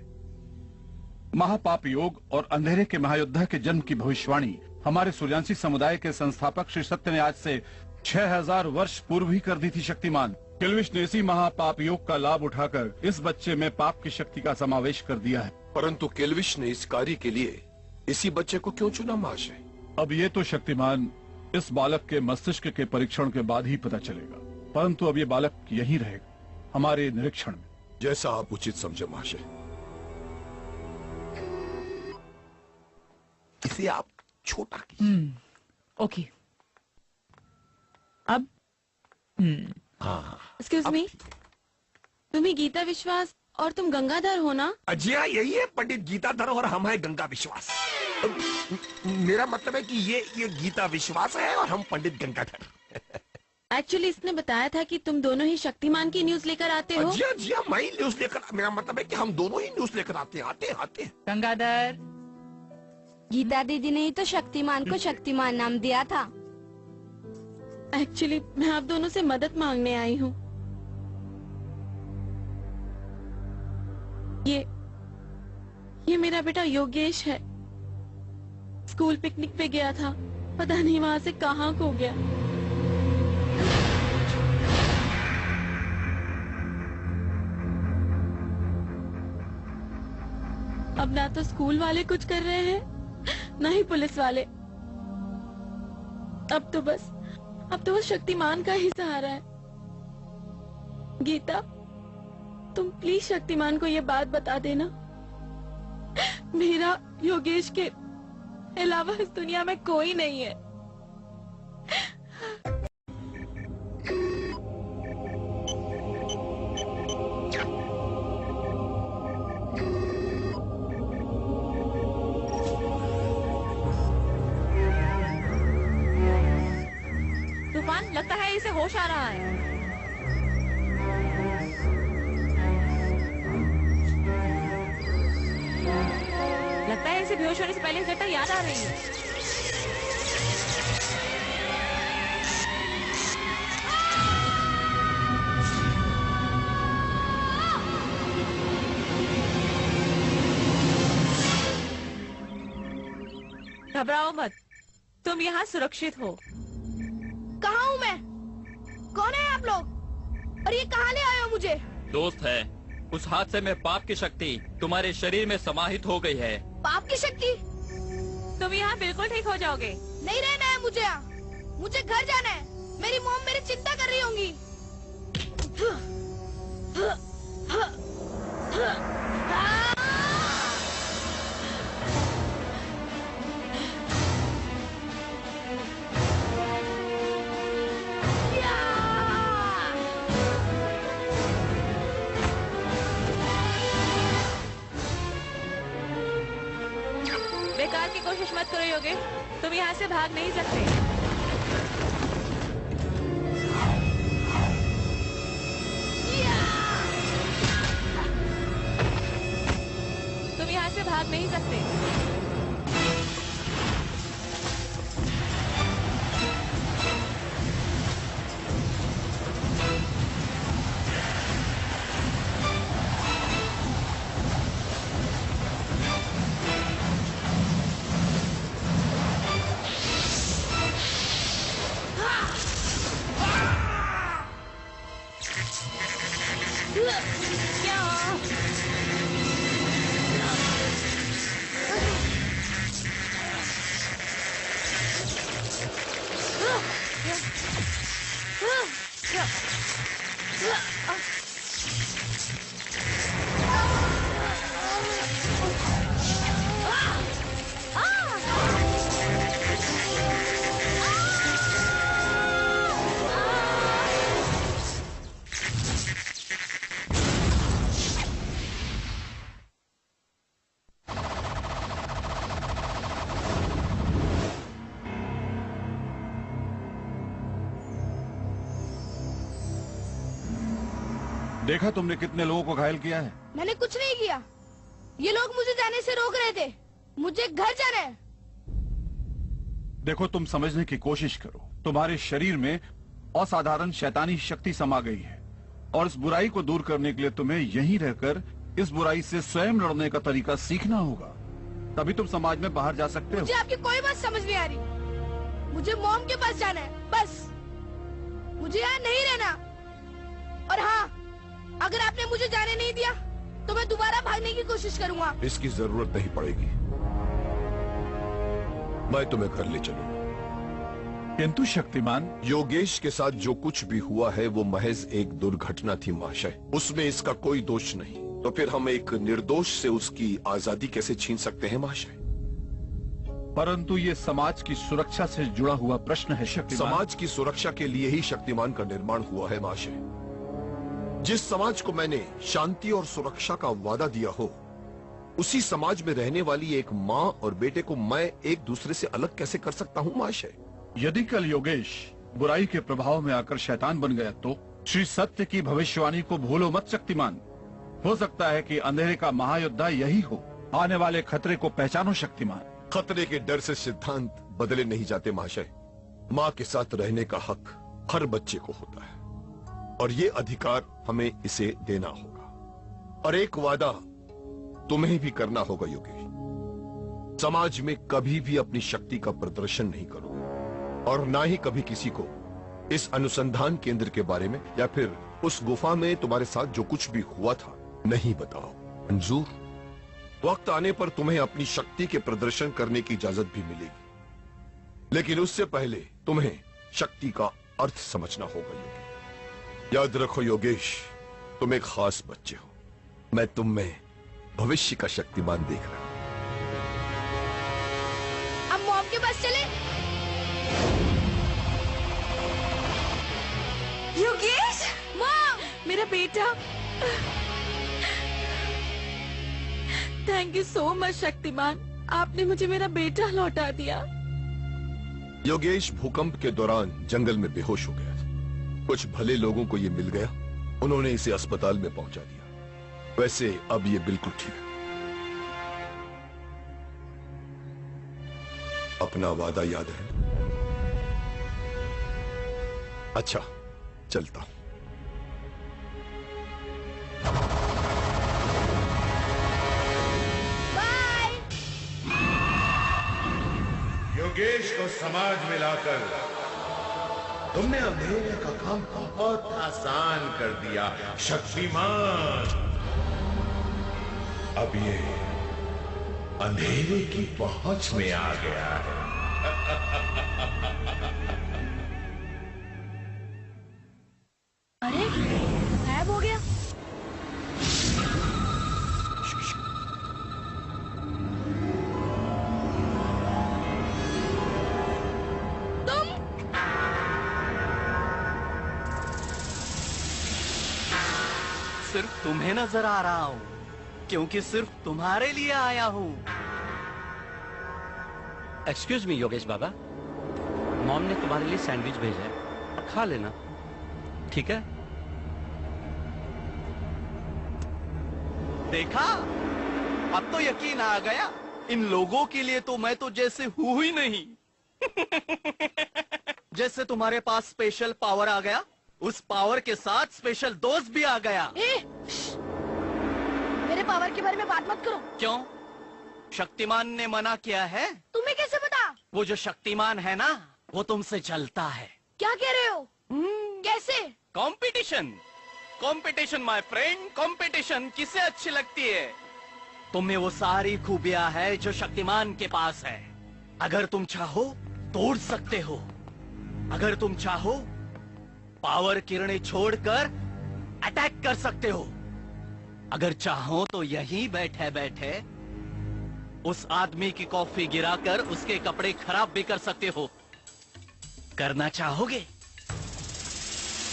महापाप योग और अंधेरे के महायोद्धा के जन्म की भविष्यवाणी हमारे सूर्यांशी समुदाय के संस्थापक श्री सत्य ने आज से 6000 वर्ष पूर्व ही कर दी थी शक्तिमान। किल्विश ने इसी महापाप योग का लाभ उठाकर इस बच्चे में पाप की शक्ति का समावेश कर दिया है। परंतु किल्विश ने इस कार्य के लिए इसी बच्चे को क्यों चुना महाशय? अब ये तो शक्तिमान इस बालक के मस्तिष्क के परीक्षण के बाद ही पता चलेगा, परंतु अब ये बालक यहीं रहेगा हमारे निरीक्षण में। जैसा आप उचित समझे महाशय। इसे आप छोटा कीजिए। ओके। अब हाँ। एक्सक्यूज मी, तुम ही गीता विश्वास और तुम गंगाधर हो ना? जी हाँ, यही है पंडित गीताधर और हम है गंगा विश्वास। मेरा मतलब है कि ये गीता विश्वास है और हम पंडित गंगाधर। एक्चुअली इसने बताया था कि तुम दोनों ही शक्तिमान की न्यूज लेकर आते हो। जी हाँ, मैं ही न्यूज लेकर, मेरा मतलब है कि हम दोनों ही न्यूज लेकर आते हैं। गंगाधर, गीता दीदी ने ही तो शक्तिमान को शक्तिमान नाम दिया था। एक्चुअली मैं आप दोनों से मदद मांगने आई हूँ। ये मेरा बेटा योगेश है। स्कूल पिकनिक पे गया था, पता नहीं वहाँ से कहाँ खो गया। अब ना तो स्कूल वाले कुछ कर रहे हैं, ना ही पुलिस वाले। अब तो बस शक्तिमान का ही सहारा है। गीता, तुम प्लीज शक्तिमान को ये बात बता देना। मेरा योगेश के अलावा इस दुनिया में कोई नहीं है। तूफान, लगता है इसे होश आ रहा है। लगता है इसे बेहोश होने से पहले घटना याद आ रही है। घबराओ मत, तुम यहाँ सुरक्षित हो। कहाँ हूँ मैं? कौन है आप लोग? और ये कहाँ ले आए हो मुझे? दोस्त है, उस हादसे में पाप की शक्ति तुम्हारे शरीर में समाहित हो गई है। पाप की शक्ति? तुम यहाँ बिल्कुल ठीक हो जाओगे। नहीं रहना है मुझे यहाँ, मुझे घर जाना है। मेरी मॉम मेरी चिंता कर रही होंगी। बेकार की कोशिश मत करो योगेश, तुम यहाँ से भाग नहीं सकते। तुम यहाँ से भाग नहीं सकते। देखा तुमने कितने लोगों को घायल किया है? मैंने कुछ नहीं किया। ये लोग मुझे जाने से रोक रहे थे। मुझे घर जाना है। देखो, तुम समझने की कोशिश करो। तुम्हारे शरीर में असाधारण शैतानी शक्ति समा गई है और इस बुराई को दूर करने के लिए तुम्हें यहीं रहकर इस बुराई से स्वयं लड़ने का तरीका सीखना होगा। तभी तुम समाज में बाहर जा सकते हो। मुझे आपकी कोई बात समझ नहीं आ रही। मुझे मॉम के पास जाना है, बस। मुझे यहाँ नहीं रहना। और हाँ, अगर आपने मुझे जाने नहीं दिया तो मैं दोबारा भागने की कोशिश करूंगा। इसकी जरूरत नहीं पड़ेगी। मैं तुम्हें घर ले चलूंगा। किंतु शक्तिमान, योगेश के साथ जो कुछ भी हुआ है वो महज एक दुर्घटना थी महाशय। उसमें इसका कोई दोष नहीं। तो फिर हम एक निर्दोष से उसकी आजादी कैसे छीन सकते हैं महाशय? परंतु ये समाज की सुरक्षा से जुड़ा हुआ प्रश्न है शक्तिमान। समाज की सुरक्षा के लिए ही शक्तिमान का निर्माण हुआ है महाशय। जिस समाज को मैंने शांति और सुरक्षा का वादा दिया हो, उसी समाज में रहने वाली एक माँ और बेटे को मैं एक दूसरे से अलग कैसे कर सकता हूँ महाशय? यदि कल योगेश बुराई के प्रभाव में आकर शैतान बन गया तो श्री सत्य की भविष्यवाणी को भूलो मत शक्तिमान। हो सकता है कि अंधेरे का महायोद्धा यही हो। आने वाले खतरे को पहचानो शक्तिमान। खतरे के डर से सिद्धांत बदले नहीं जाते महाशय। माँ के साथ रहने का हक हर बच्चे को होता है और ये अधिकार हमें इसे देना होगा। और एक वादा तुम्हें भी करना होगा योगेश। समाज में कभी भी अपनी शक्ति का प्रदर्शन नहीं करोगे और ना ही कभी किसी को इस अनुसंधान केंद्र के बारे में या फिर उस गुफा में तुम्हारे साथ जो कुछ भी हुआ था नहीं बताओ। मंजूर? वक्त आने पर तुम्हें अपनी शक्ति के प्रदर्शन करने की इजाजत भी मिलेगी, लेकिन उससे पहले तुम्हें शक्ति का अर्थ समझना होगा योगेश। याद रखो योगेश, तुम एक खास बच्चे हो। मैं तुम में भविष्य का शक्तिमान देख रहा हूं। अब मॉम के पास चले। योगेश, मॉम, मेरा बेटा। Thank you so much Shaktimaan, आपने मुझे मेरा बेटा लौटा दिया। योगेश भूकंप के दौरान जंगल में बेहोश हो गया था। कुछ भले लोगों को ये मिल गया, उन्होंने इसे अस्पताल में पहुंचा दिया। वैसे अब ये बिल्कुल ठीक है। अपना वादा याद है? अच्छा, चलता हूं। योगेश को समाज में लाकर तुमने अंधेरे का काम बहुत आसान कर दिया शक्तिमान। अब ये अंधेरे की पहुंच में आ गया है। अरे, गायब हो गया। सिर्फ तुम्हें नजर आ रहा हूँ क्योंकि सिर्फ तुम्हारे लिए आया हूँ। एक्सक्यूज मी योगेश बाबा, मॉम ने तुम्हारे लिए सैंडविच भेजा है, खा लेना, ठीक है? देखा, अब तो यकीन आ गया। इन लोगों के लिए तो मैं तो जैसे हूं ही नहीं। जैसे तुम्हारे पास स्पेशल पावर आ गया, उस पावर के साथ स्पेशल दोस्त भी आ गया। मेरे पावर के बारे में बात मत करो। क्यों? शक्तिमान ने मना किया है। तुम्हें कैसे पता? वो जो शक्तिमान है ना, वो तुमसे चलता है। क्या कह रहे हो? कैसे? Competition. Competition my friend, competition किसे अच्छी लगती है? तुम में वो सारी खूबियां है जो शक्तिमान के पास है। अगर तुम चाहो तो उड़ सकते हो, अगर तुम चाहो पावर किरणें छोड़कर अटैक कर सकते हो, अगर चाहो तो यहीं बैठे बैठे उस आदमी की कॉफी गिराकर उसके कपड़े खराब भी कर सकते हो। करना चाहोगे?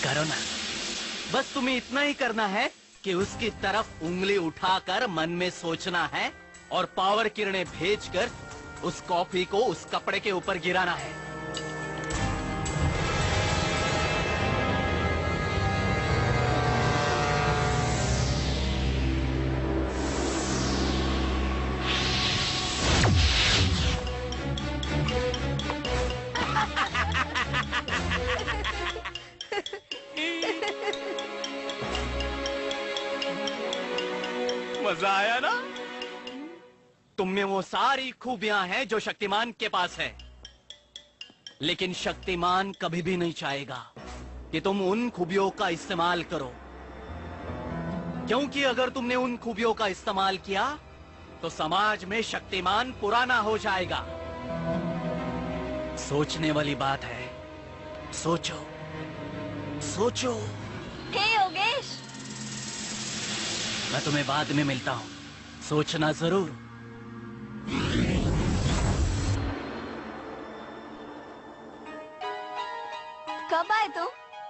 करो ना। बस तुम्हें इतना ही करना है कि उसकी तरफ उंगली उठाकर मन में सोचना है और पावर किरणें भेजकर उस कॉफी को उस कपड़े के ऊपर गिराना है। मजा आया ना? तुम में वो सारी खूबियां हैं जो शक्तिमान के पास है, लेकिन शक्तिमान कभी भी नहीं चाहेगा कि तुम उन खूबियों का इस्तेमाल करो, क्योंकि अगर तुमने उन खूबियों का इस्तेमाल किया तो समाज में शक्तिमान पुराना हो जाएगा। सोचने वाली बात है, सोचो सोचो। हे योगेश, मैं तुम्हें बाद में मिलता हूं, सोचना जरूर। कब आए तुम?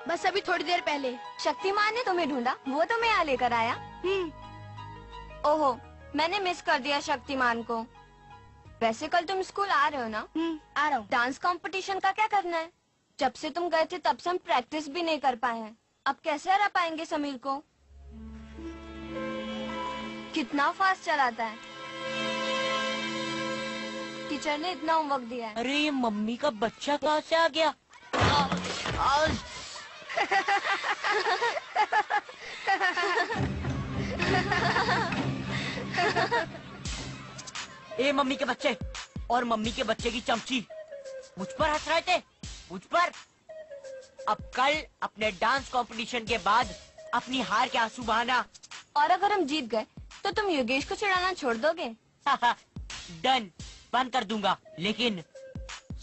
बस अभी थोड़ी देर पहले। शक्तिमान ने तुम्हें ढूंढा, वो तुम्हें यहाँ लेकर आया? ओहो, मैंने मिस कर दिया शक्तिमान को। वैसे कल तुम स्कूल आ रहे हो ना? आ रहा हूँ। डांस कंपटीशन का क्या करना है? जब से तुम गए थे तब से हम प्रैक्टिस भी नहीं कर पाए हैं। अब कैसे हरा पाएंगे समीर को? कितना फास्ट चलाता है। टीचर ने इतना होमवर्क दिया है। अरे ये मम्मी का बच्चा कहाँ से आ गया? ए मम्मी के बच्चे और मम्मी के बच्चे की चमची मुझ पर हंस रहे थे, मुझ पर। अब कल अपने डांस कंपटीशन के बाद अपनी हार के आंसू बहाना। और अगर हम जीत गए तो तुम योगेश को चिढ़ाना छोड़ दोगे? डन, बंद कर दूंगा। लेकिन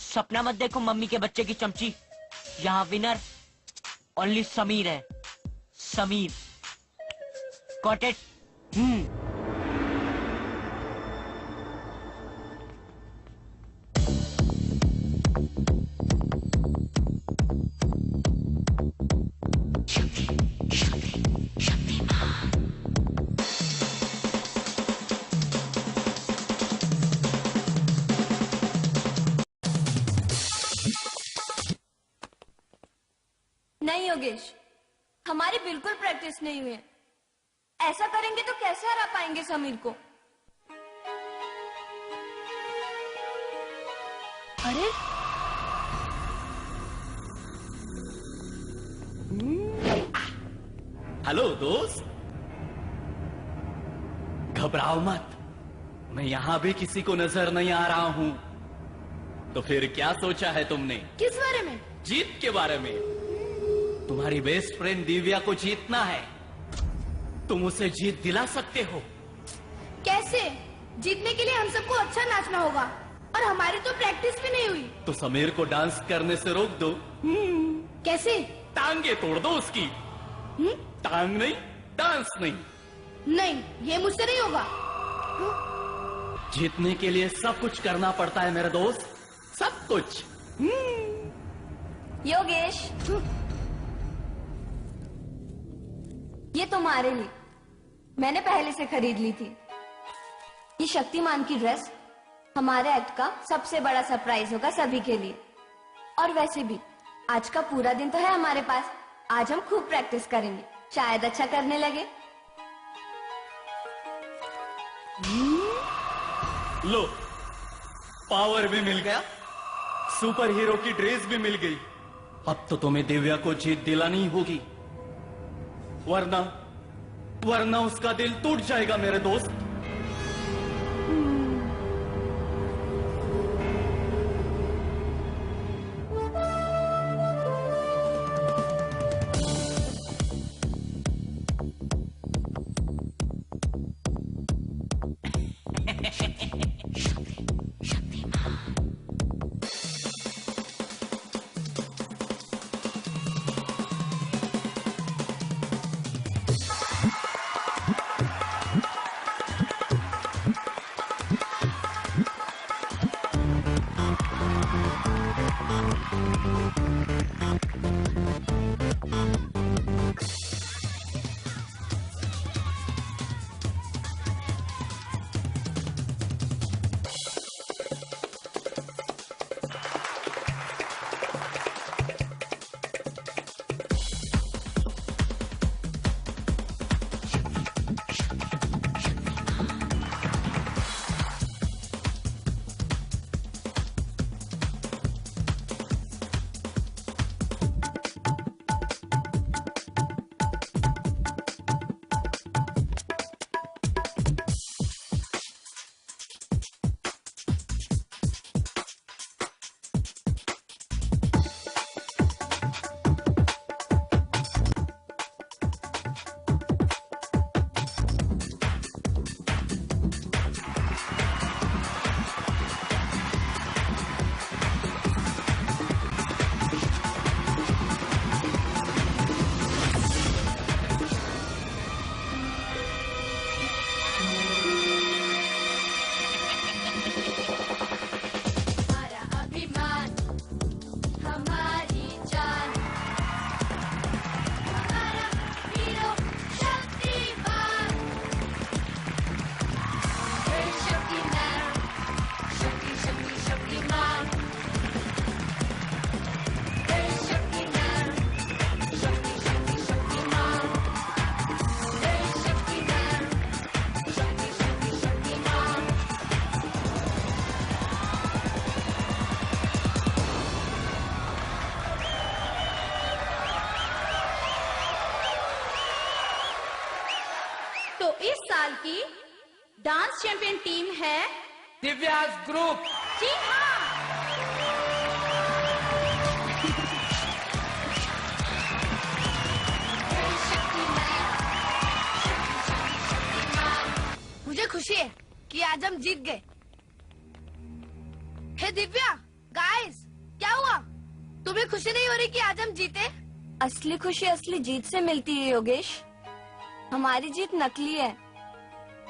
सपना मत देखो मम्मी के बच्चे की चमची। यहाँ विनर ओनली समीर है, समीर। Got it? नहीं योगेश, हमारी बिल्कुल प्रैक्टिस नहीं हुई है। ऐसा करेंगे तो कैसे हरा पाएंगे समीर को? अरे हेलो दोस्त, घबराओ मत, मैं यहां भी किसी को नजर नहीं आ रहा हूं। तो फिर क्या सोचा है तुमने? किस बारे में? जीत के बारे में। तुम्हारी बेस्ट फ्रेंड दिव्या को जीतना है, तुम उसे जीत दिला सकते हो। कैसे? जीतने के लिए हम सबको अच्छा नाचना होगा और हमारी तो प्रैक्टिस भी नहीं हुई। तो समीर को डांस करने से रोक दो। कैसे? टांगे तोड़ दो उसकी। टांग नहीं, डांस नहीं। नहीं, ये मुझसे नहीं होगा। जीतने के लिए सब कुछ करना पड़ता है मेरे दोस्त, सब कुछ। योगेश, ये तुम्हारे लिए मैंने पहले से खरीद ली थी। ये शक्तिमान की ड्रेस हमारे एक्ट का सबसे बड़ा सरप्राइज होगा सभी के लिए। और वैसे भी आज का पूरा दिन तो है हमारे पास, आज हम खूब प्रैक्टिस करेंगे, शायद अच्छा करने लगे। लो, पावर भी मिल गया, सुपर हीरो की ड्रेस भी मिल गई। अब तो तुम्हें दिव्या को जीत दिलानी होगी, वरना उसका दिल टूट जाएगा मेरे दोस्त। तो इस साल की डांस चैंपियन टीम है दिव्यास ग्रुप। जी हाँ। मुझे खुशी है कि आज हम जीत गए। हे दिव्या, गाइस, क्या हुआ? तुम्हें खुशी नहीं हो रही कि आज हम जीते? असली खुशी असली जीत से मिलती है योगेश। हमारी जीत नकली है।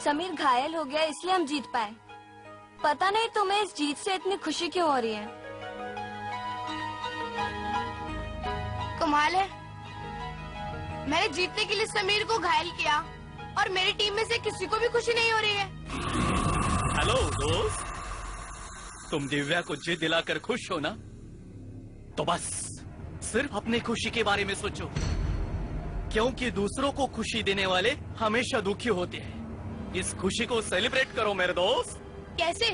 समीर घायल हो गया इसलिए हम जीत पाए। पता नहीं तुम्हें इस जीत से इतनी खुशी क्यों हो रही है। कमाल है, मैंने जीतने के लिए समीर को घायल किया और मेरी टीम में से किसी को भी खुशी नहीं हो रही है। हेलो दोस्त, तुम दिव्या को जीत दिलाकर खुश हो ना? तो बस सिर्फ अपनी खुशी के बारे में सोचो, क्योंकि दूसरों को खुशी देने वाले हमेशा दुखी होते हैं। इस खुशी को सेलिब्रेट करो मेरे दोस्त। कैसे?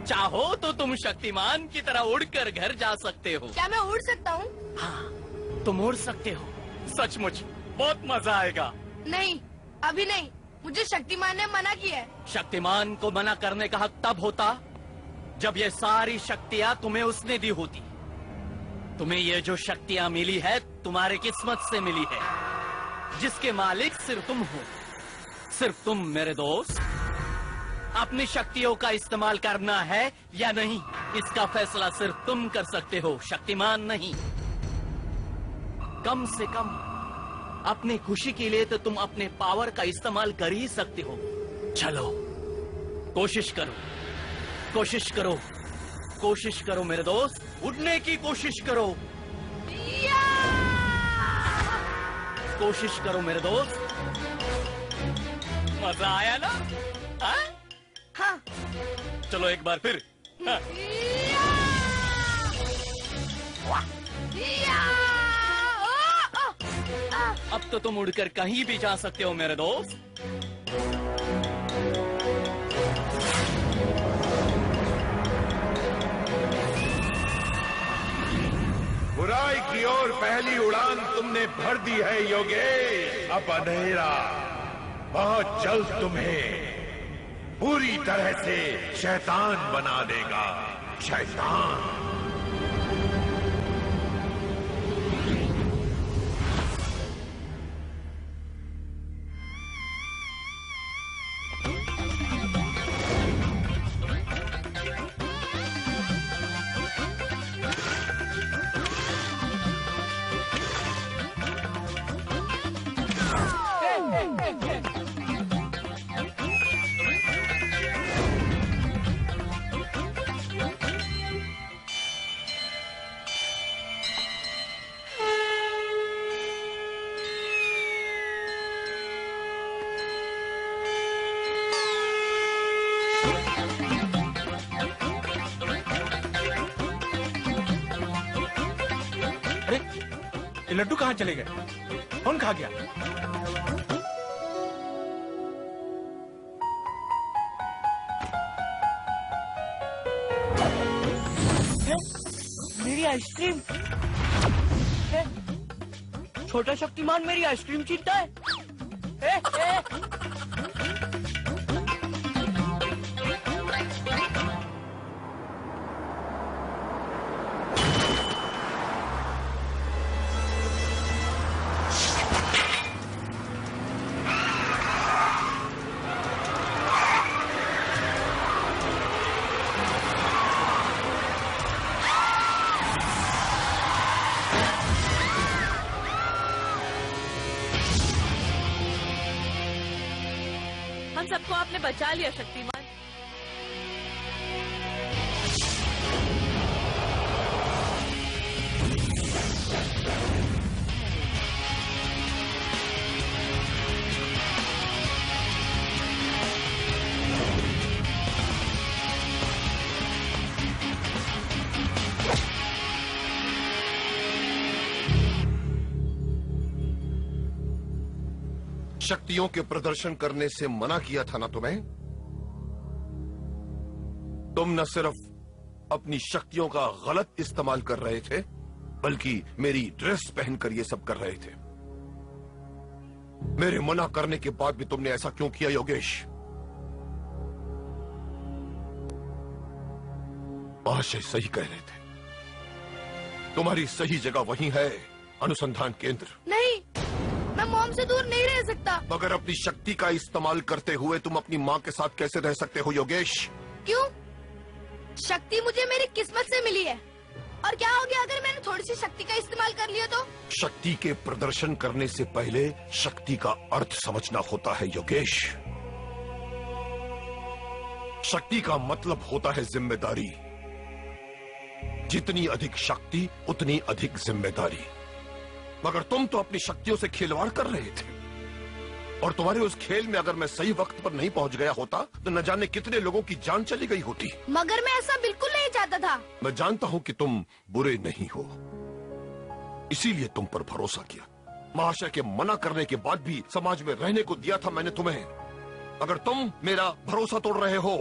चाहो तो तुम शक्तिमान की तरह उड़कर घर जा सकते हो। क्या मैं उड़ सकता हूँ? हाँ, तुम उड़ सकते हो। सचमुच बहुत मजा आएगा। नहीं, अभी नहीं। मुझे शक्तिमान ने मना किया है। शक्तिमान को मना करने का हक तब होता जब ये सारी शक्तियाँ तुम्हें उसने दी होती। तुम्हें ये जो शक्तियाँ मिली है तुम्हारे किस्मत से मिली है, जिसके मालिक सिर्फ तुम हो। सिर्फ तुम मेरे दोस्त। अपनी शक्तियों का इस्तेमाल करना है या नहीं, इसका फैसला सिर्फ तुम कर सकते हो, शक्तिमान नहीं। कम से कम अपनी खुशी के लिए तो तुम अपने पावर का इस्तेमाल कर ही सकते हो। चलो कोशिश करो, कोशिश करो, कोशिश करो मेरे दोस्त, उड़ने की कोशिश करो। कोशिश करो मेरे दोस्त। मजा आया ना? हाँ। चलो एक बार फिर। हाँ। अब तो तुम उड़कर कहीं भी जा सकते हो मेरे दोस्त। बुराई की ओर पहली उड़ान तुमने भर दी है योगेश। अब अंधेरा बहुत जल्द तुम्हें पूरी तरह से शैतान बना देगा। शैतान। लड्डू कहाँ चले गए? कौन खा गया? मेरी आइसक्रीम। छोटा शक्तिमान मेरी आइसक्रीम छीनता है। हम सबको आपने बचा लिया शक्तिमान। शक्तियों के प्रदर्शन करने से मना किया था ना तुम्हें? तुम न सिर्फ अपनी शक्तियों का गलत इस्तेमाल कर रहे थे, बल्कि मेरी ड्रेस पहनकर ये सब कर रहे थे। मेरे मना करने के बाद भी तुमने ऐसा क्यों किया योगेश? महाशय सही कह रहे थे, तुम्हारी सही जगह वही है, अनुसंधान केंद्र। नहीं, मैं मॉम से दूर नहीं रह सकता। मगर अपनी शक्ति का इस्तेमाल करते हुए तुम अपनी माँ के साथ कैसे रह सकते हो योगेश? क्यों? शक्ति मुझे मेरी किस्मत से मिली है। और क्या हो गया अगर मैंने थोड़ी सी शक्ति का इस्तेमाल कर लिया तो? शक्ति के प्रदर्शन करने से पहले शक्ति का अर्थ समझना होता है योगेश। शक्ति का मतलब होता है जिम्मेदारी। जितनी अधिक शक्ति उतनी अधिक जिम्मेदारी। मगर तुम तो अपनी शक्तियों से खिलवाड़ कर रहे थे, और तुम्हारे उस खेल में अगर मैं सही वक्त पर नहीं पहुंच गया होता तो न जाने कितने लोगों की जान चली गई होती। मगर मैं ऐसा बिल्कुल नहीं चाहता था। मैं जानता हूं कि तुम बुरे नहीं हो, इसीलिए तुम पर भरोसा किया। महाशय के मना करने के बाद भी समाज में रहने को दिया था मैंने तुम्हें, अगर तुम मेरा भरोसा तोड़ रहे हो।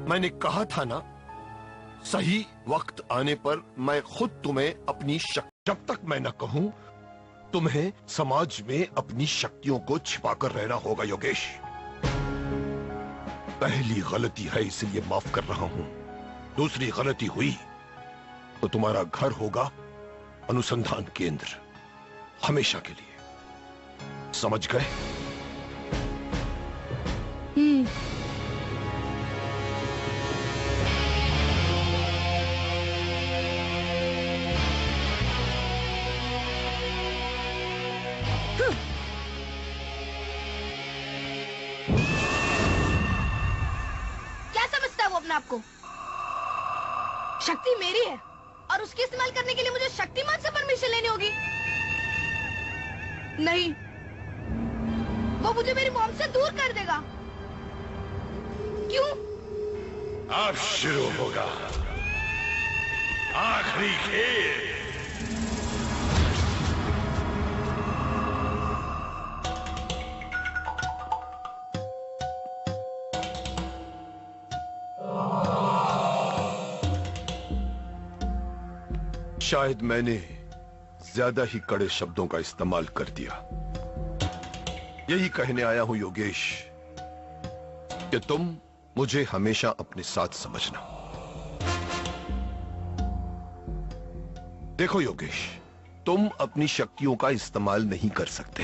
मैंने कहा था ना, सही वक्त आने पर मैं खुद तुम्हें अपनी शक्ति, जब तक मैं न कहूं तुम्हें समाज में अपनी शक्तियों को छिपाकर रहना होगा योगेश। पहली गलती है इसलिए माफ कर रहा हूं, दूसरी गलती हुई तो तुम्हारा घर होगा अनुसंधान केंद्र, हमेशा के लिए। समझ गए? आपको शक्ति मेरी है और उसकी इस्तेमाल करने के लिए मुझे शक्तिमान से परमिशन लेनी होगी। नहीं, वो मुझे मेरी मॉम से दूर कर देगा। क्यों? अब शुरू होगा आखिरी खेल। शायद मैंने ज्यादा ही कड़े शब्दों का इस्तेमाल कर दिया। यही कहने आया हूं योगेश कि तुम मुझे हमेशा अपने साथ समझना। देखो योगेश, तुम अपनी शक्तियों का इस्तेमाल नहीं कर सकते,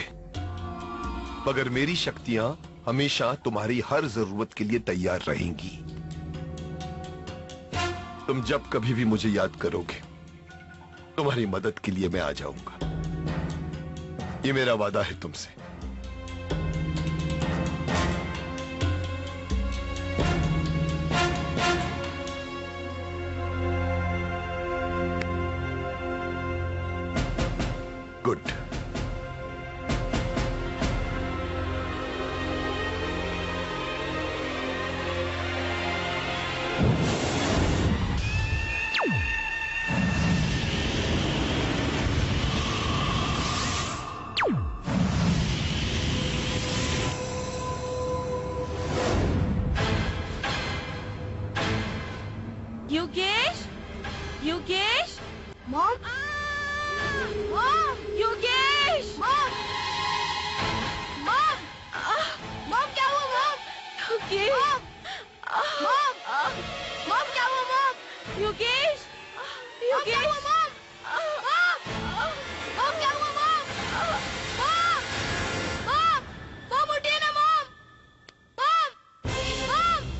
मगर मेरी शक्तियां हमेशा तुम्हारी हर जरूरत के लिए तैयार रहेंगी। तुम जब कभी भी मुझे याद करोगे, तुम्हारी मदद के लिए मैं आ जाऊंगा। ये मेरा वादा है तुमसे। Good. Yogesh, Yogesh, mom, mom, Yogesh, mom, mom, mom क्या हुआ मॉम? योगेश, मॉम, मॉम क्या हुआ मॉम? योगेश, मॉम क्या हुआ मॉम? मॉम क्या हुआ मॉम? मॉम उठिए ना मॉम,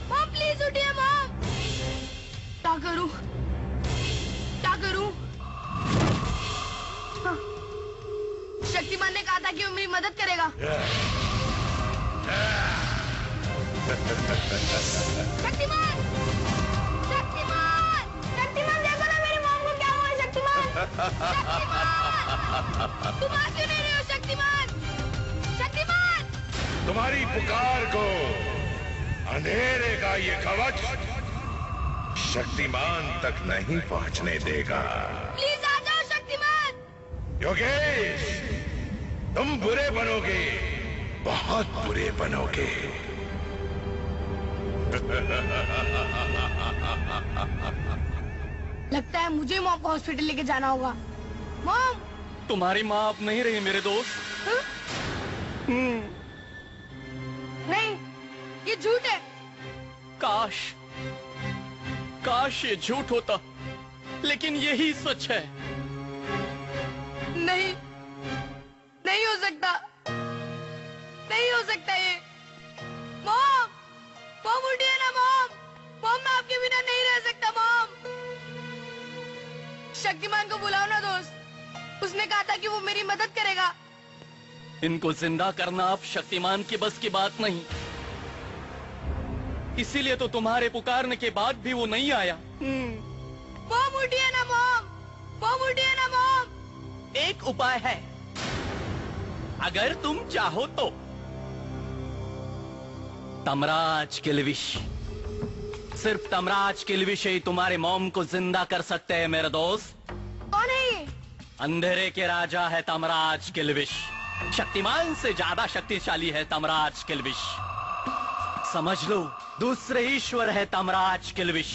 मॉम प्लीज उठिए मॉम। क्या करूं? शक्तिमान ने कहा था कि वो मेरी मदद करेगा। शक्तिमान, शक्तिमान, शक्तिमान देखो ना मेरी मॉम को क्या हुआ। शक्तिमान, शक्तिमान, तुम आ क्यों नहीं रहे हो शक्तिमान? शक्तिमान, तुम्हारी पुकार को अंधेरे का ये कवच शक्तिमान तक नहीं पहुंचने देगा। प्लीज आ जाओ शक्तिमान। योगेश, तुम बुरे बनोगे, बहुत बुरे बनोगे। लगता है मुझे मॉम को हॉस्पिटल लेके जाना होगा। मॉम, तुम्हारी माँ अब नहीं रही मेरे दोस्त। नहीं, ये झूठ है। काश काश ये झूठ होता, लेकिन यही सच है। नहीं, नहीं हो सकता, नहीं हो सकता ये। मॉम, मॉम उठिए ना मॉम। मॉम, मैं आपके बिना नहीं रह सकता मॉम। शक्तिमान को बुलाओ ना दोस्त, उसने कहा था कि वो मेरी मदद करेगा। इनको जिंदा करना अब शक्तिमान की बस की बात नहीं, इसीलिए तो तुम्हारे पुकारने के बाद भी वो नहीं आया। मॉम उठिए ना मॉम, मॉम उठिए ना मॉम। एक उपाय है, अगर तुम चाहो तो। तमराज किल्विश, सिर्फ तमराज किल्विश ही तुम्हारे मॉम को जिंदा कर सकते हैं मेरे दोस्त। कौन है ये? अंधेरे के राजा है तमराज किल्विश, शक्तिमान से ज्यादा शक्तिशाली है तमराज किल्विश। समझ लो, दूसरे ईश्वर है तमराज किल्विश।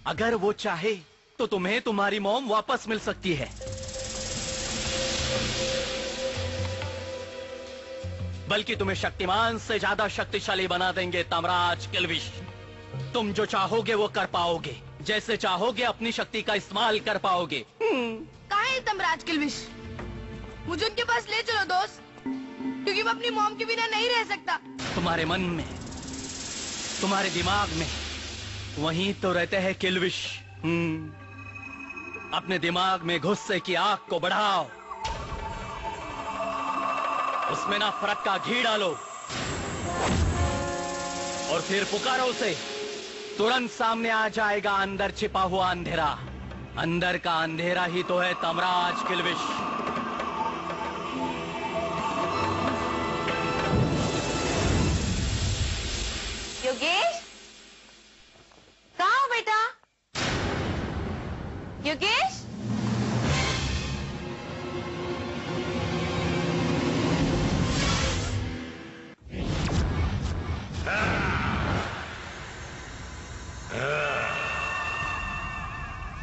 अगर वो चाहे तो तुम्हें तुम्हारी मॉम वापस मिल सकती है। बल्कि तुम्हें शक्तिमान से ज्यादा शक्तिशाली बना देंगे तमराज किल्विश। तुम जो चाहोगे वो कर पाओगे, जैसे चाहोगे अपनी शक्ति का इस्तेमाल कर पाओगे। कहाँ है तमराज किल्विश? मुझे उनके पास ले चलो दोस्त, क्योंकि मैं अपनी मॉम के बिना नहीं रह सकता। तुम्हारे मन में, तुम्हारे दिमाग में वहीं तो रहते हैं किल्विश। अपने दिमाग में गुस्से की आग को बढ़ाओ, उसमें नफरत का घी डालो और फिर पुकारो उसे। तुरंत सामने आ जाएगा अंदर छिपा हुआ अंधेरा। अंदर का अंधेरा ही तो है तमराज किल्विश। योगेश, कहाँ हो बेटा? योगेश,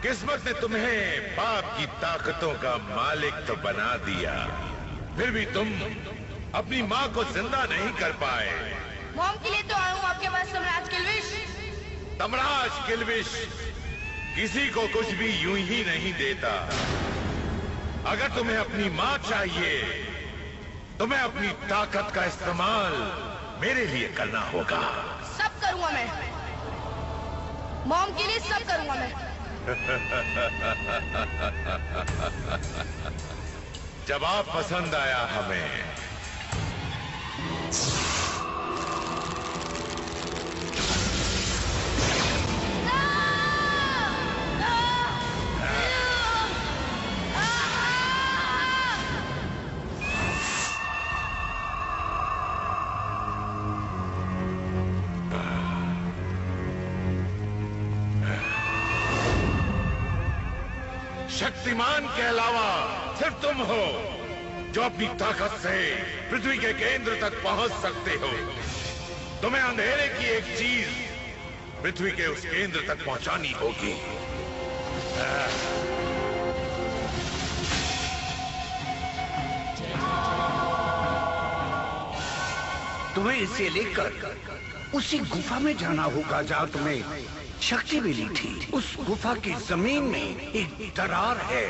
किस्मत ने तुम्हें पाप की ताकतों का मालिक तो बना दिया, फिर भी तुम अपनी माँ को जिंदा नहीं कर पाए। मॉम के लिए तो आया हूँ आपके पास तमराज किल्विश। तमराज किल्विश किसी को कुछ भी यूं ही नहीं देता। अगर तुम्हें अपनी माँ चाहिए, तुम्हें अपनी ताकत का इस्तेमाल मेरे लिए करना होगा। सब करूंगा मैं, मॉम के लिए सब करूंगा मैं। जवाब पसंद आया हमें। शक्तिमान के अलावा सिर्फ तुम हो जो अपनी ताकत से पृथ्वी के केंद्र तक पहुंच सकते हो। तुम्हें अंधेरे की एक चीज पृथ्वी के उस केंद्र तक पहुंचानी होगी। तुम्हें इसे लेकर उसी गुफा में जाना होगा जहाँ तुम्हें शक्ति मिली थी। उस गुफा की जमीन में एक दरार है।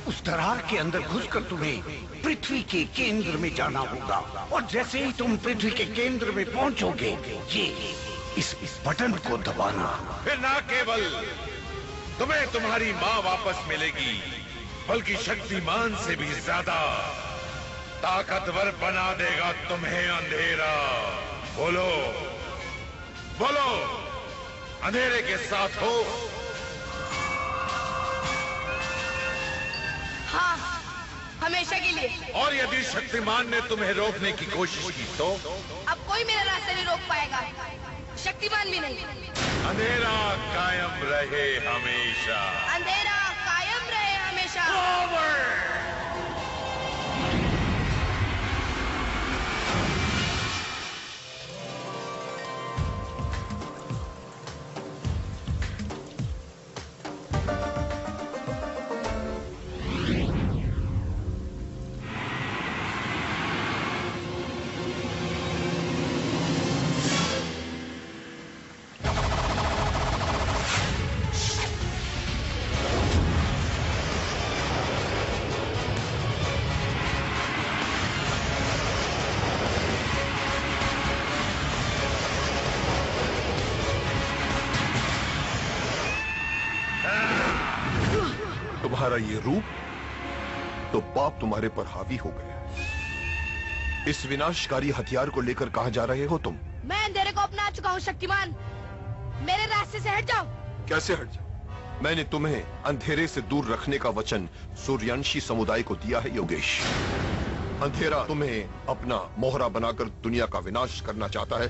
उस दरार के अंदर घुसकर तुम्हें पृथ्वी के केंद्र में जाना होगा, और जैसे ही तुम पृथ्वी के केंद्र में पहुंचोगे, ये इस बटन को दबाना। फिर ना केवल तुम्हें तुम्हारी माँ वापस मिलेगी, बल्कि शक्तिमान से भी ज्यादा ताकतवर बना देगा तुम्हें अंधेरा। बोलो बोलो, अंधेरे के साथ हो? हाँ, हमेशा के लिए। और यदि शक्तिमान ने तुम्हें रोकने की कोशिश की तो? अब कोई मेरा रास्ता नहीं रोक पाएगा, शक्तिमान भी नहीं। अंधेरा कायम रहे हमेशा। अंधेरा कायम रहे हमेशा। तुम्हारा ये रूप, तो पाप तुम्हारे पर हावी हो गया है। इस विनाशकारी हथियार को लेकर कहां जा रहे हो तुम? मैं अंधेरे को अपना चुका हूँ शक्तिमान, मेरे रास्ते से हट जाओ। कैसे हट जाओ? मैंने तुम्हें अंधेरे से दूर रखने का वचन सूर्यांशी समुदाय को दिया है योगेश। अंधेरा तुम्हें अपना मोहरा बनाकर दुनिया का विनाश करना चाहता है।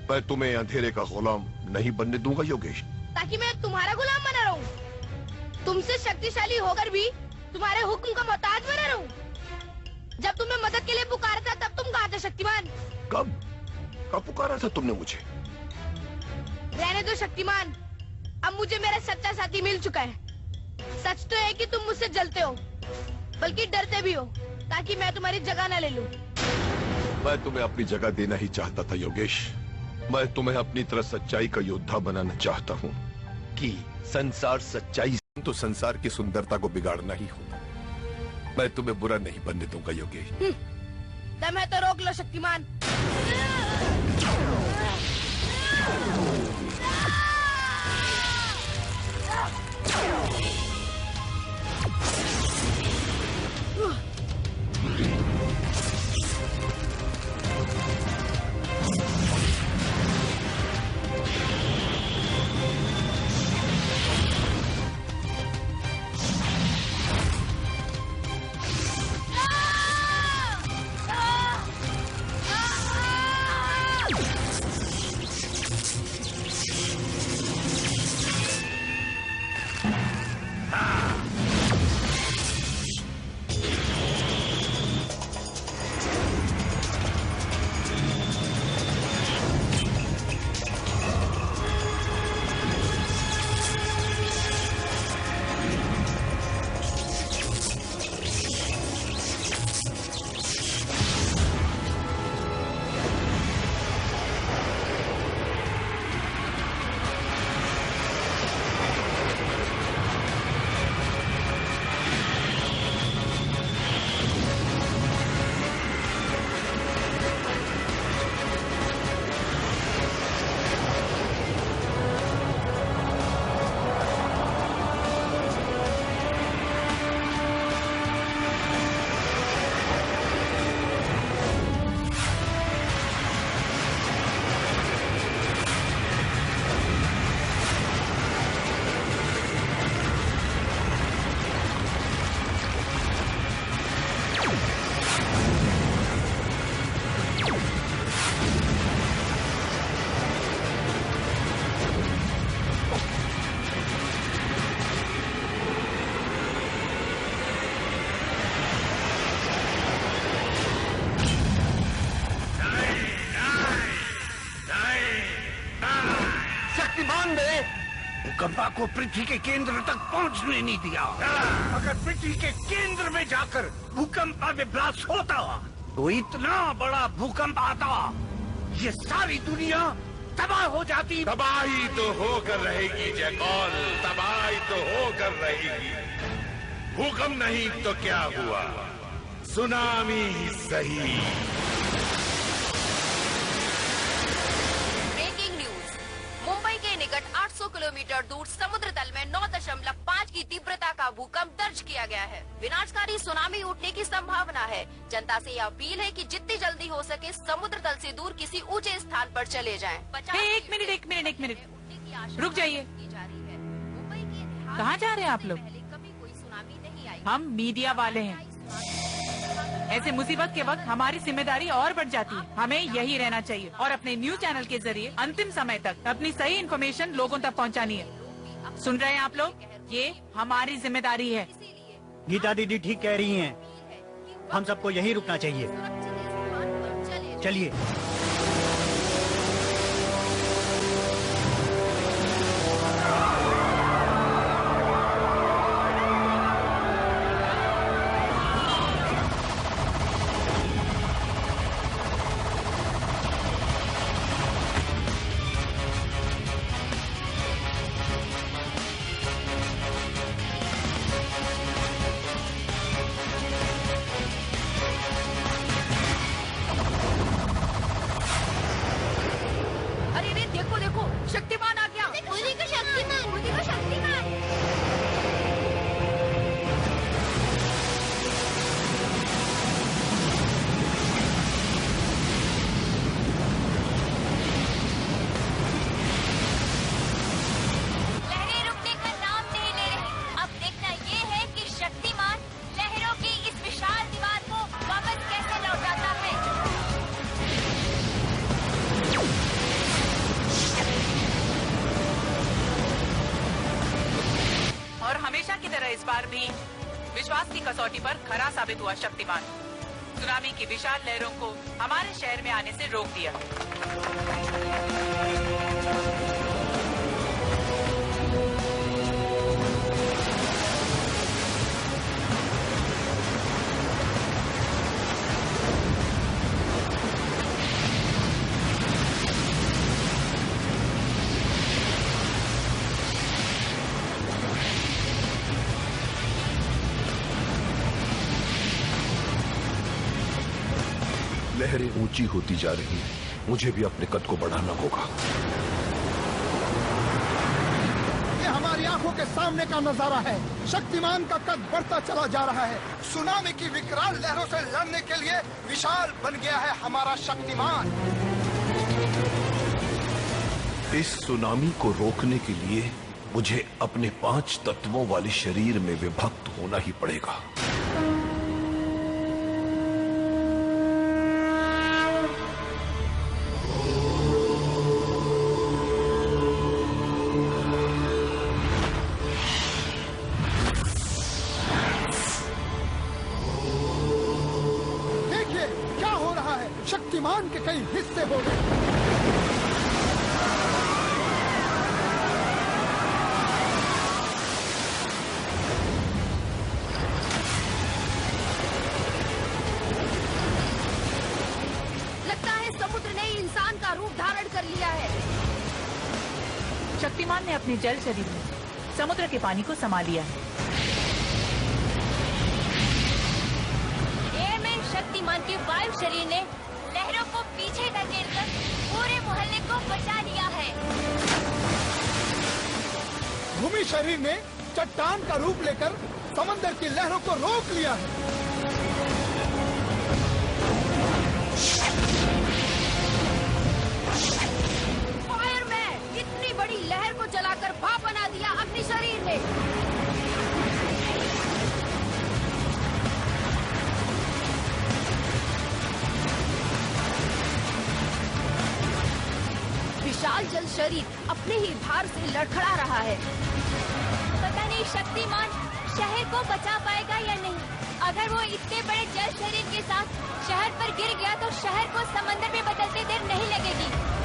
मैं तुम्हें अंधेरे का गुलाम नहीं बनने दूंगा योगेश। ताकि मैं तुम्हारा गुलाम बना रहूं, तुमसे शक्तिशाली होकर भी तुम्हारे हुक्म का मोहताज बना रहूं। जब तुम्हें मदद के लिए पुकारा था तब तुम कहाँ थे शक्तिमान? कब पुकारा था तुमने मुझे? रहने दो शक्तिमान, अब मुझे मेरा सच्चा साथी मिल चुका है। सच तो है कि तुम मुझसे जलते हो, बल्कि डरते भी हो, ताकि मैं तुम्हारी जगह न ले लूं। मैं तुम्हें अपनी जगह देना ही चाहता था योगेश। मैं तुम्हें अपनी तरह सच्चाई का योद्धा बनाना चाहता हूँ कि संसार सच्चाई तो संसार की सुंदरता को बिगाड़ना ही होता। मैं तुम्हें बुरा नहीं बनने दूंगा योगेश। दम है तो रोक लो शक्तिमान। भूकंपा को पृथ्वी के केंद्र तक पहुंचने नहीं दिया। अगर पृथ्वी के केंद्र में जाकर भूकंप में ब्लास्ट होता तो इतना बड़ा भूकंप आता, ये सारी दुनिया तबाह हो जाती। तबाही तो होकर रहेगी जयकौल, तबाही तो होकर रहेगी। भूकंप नहीं तो क्या हुआ, सुनामी ही सही। मुंबई के निकट 800 किलोमीटर दूर समुद्र तल में 9.5 की तीव्रता का भूकंप दर्ज किया गया है। विनाशकारी सुनामी उठने की संभावना है। जनता से यह अपील है कि जितनी जल्दी हो सके समुद्र तल से दूर किसी ऊंचे स्थान पर चले जाएं। एक मिनट रुक जाइए। कहाँ जा रहे हैं आप लोग? कभी कोई सुनामी नहीं आई। हम मीडिया वाले हैं। ऐसे मुसीबत के वक्त हमारी जिम्मेदारी और बढ़ जाती है। हमें यही रहना चाहिए और अपने न्यूज चैनल के जरिए अंतिम समय तक अपनी सही इन्फॉर्मेशन लोगों तक पहुंचानी है। सुन रहे हैं आप लोग? ये हमारी जिम्मेदारी है। गीता दीदी ठीक कह रही हैं, हम सबको यहीं रुकना चाहिए। चलिए। बार भी विश्वास की कसौटी पर खरा साबित हुआ शक्तिमान। सुनामी की विशाल लहरों को हमारे शहर में आने से रोक दिया। लहरें ऊंची होती जा रही हैं। मुझे भी अपने कद को बढ़ाना होगा। ये हमारी आंखों के सामने का नजारा है। शक्तिमान का कद बढ़ता चला जा रहा है। सुनामी की विकराल लहरों से लड़ने के लिए विशाल बन गया है हमारा शक्तिमान। इस सुनामी को रोकने के लिए मुझे अपने 5 तत्वों वाले शरीर में विभक्त होना ही पड़ेगा। शक्तिमान के कई हिस्से हो गए। लगता है समुद्र ने इंसान का रूप धारण कर लिया है। शक्तिमान ने अपने जल शरीर में समुद्र के पानी को समा लिया है। एयरमैन शक्तिमान के वायु शरीर ने लहरों को पीछे धकेलकर पूरे मोहल्ले को बचा लिया है। भूमि शरीर ने चट्टान का रूप लेकर समंदर की लहरों को रोक लिया है। फायरमैन इतनी बड़ी लहर को जलाकर भाप बना दिया अग्नि शरीर ने। विशाल जल शरीर अपने ही भार से लड़खड़ा रहा है। पता नहीं शक्तिमान शहर को बचा पाएगा या नहीं। अगर वो इतने बड़े जल शरीर के साथ शहर पर गिर गया तो शहर को समंदर में बदलते देर नहीं लगेगी।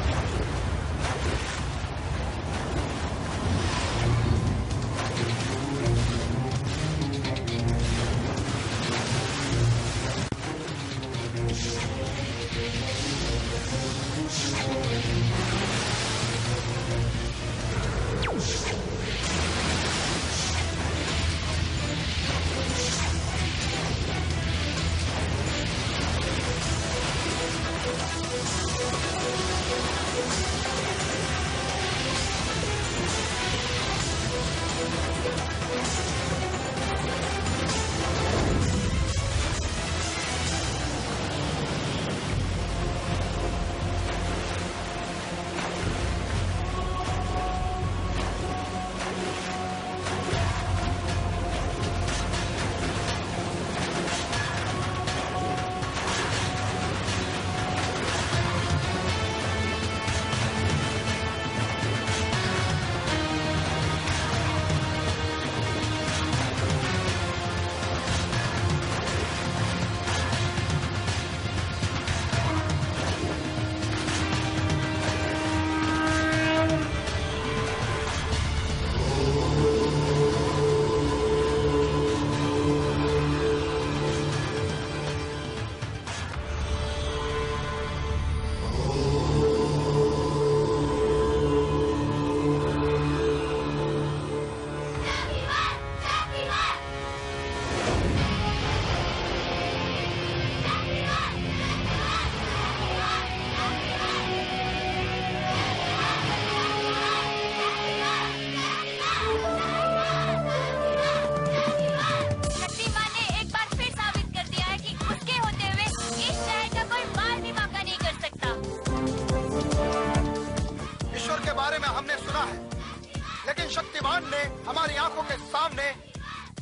शक्तिमान ने हमारी आंखों के सामने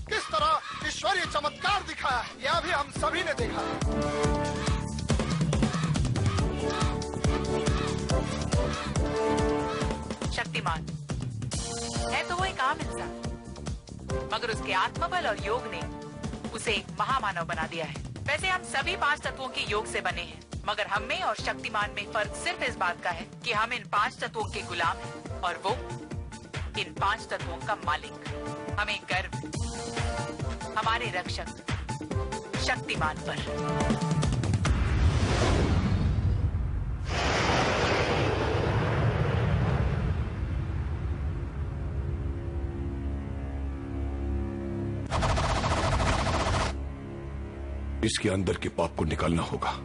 किस तरह ईश्वरीय चमत्कार दिखाया है, यह भी हम सभी ने देखा। शक्तिमान है तो वो एक आम इंसान, मगर उसके आत्मबल और योग ने उसे एक महामानव बना दिया है। वैसे हम सभी 5 तत्वों के योग से बने हैं, मगर हम में और शक्तिमान में फर्क सिर्फ इस बात का है कि हम इन 5 तत्वों के गुलाम हैं और वो इन 5 तत्वों का मालिक। हमें गर्व है हमारे रक्षक शक्तिमान पर। इसके अंदर के पाप को निकालना होगा।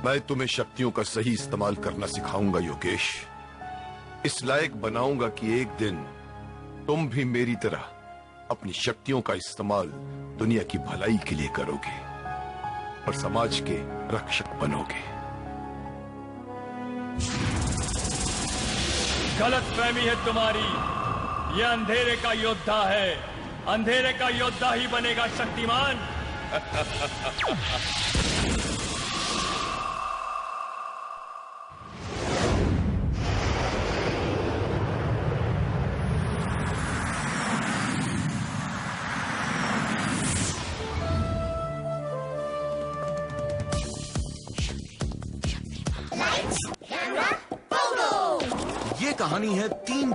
मैं तुम्हें शक्तियों का सही इस्तेमाल करना सिखाऊंगा योगेश। इस लायक बनाऊंगा कि एक दिन तुम भी मेरी तरह अपनी शक्तियों का इस्तेमाल दुनिया की भलाई के लिए करोगे और समाज के रक्षक बनोगे। गलत फहमी है तुम्हारी। यह अंधेरे का योद्धा है। अंधेरे का योद्धा ही बनेगा शक्तिमान। ये कहानी है 3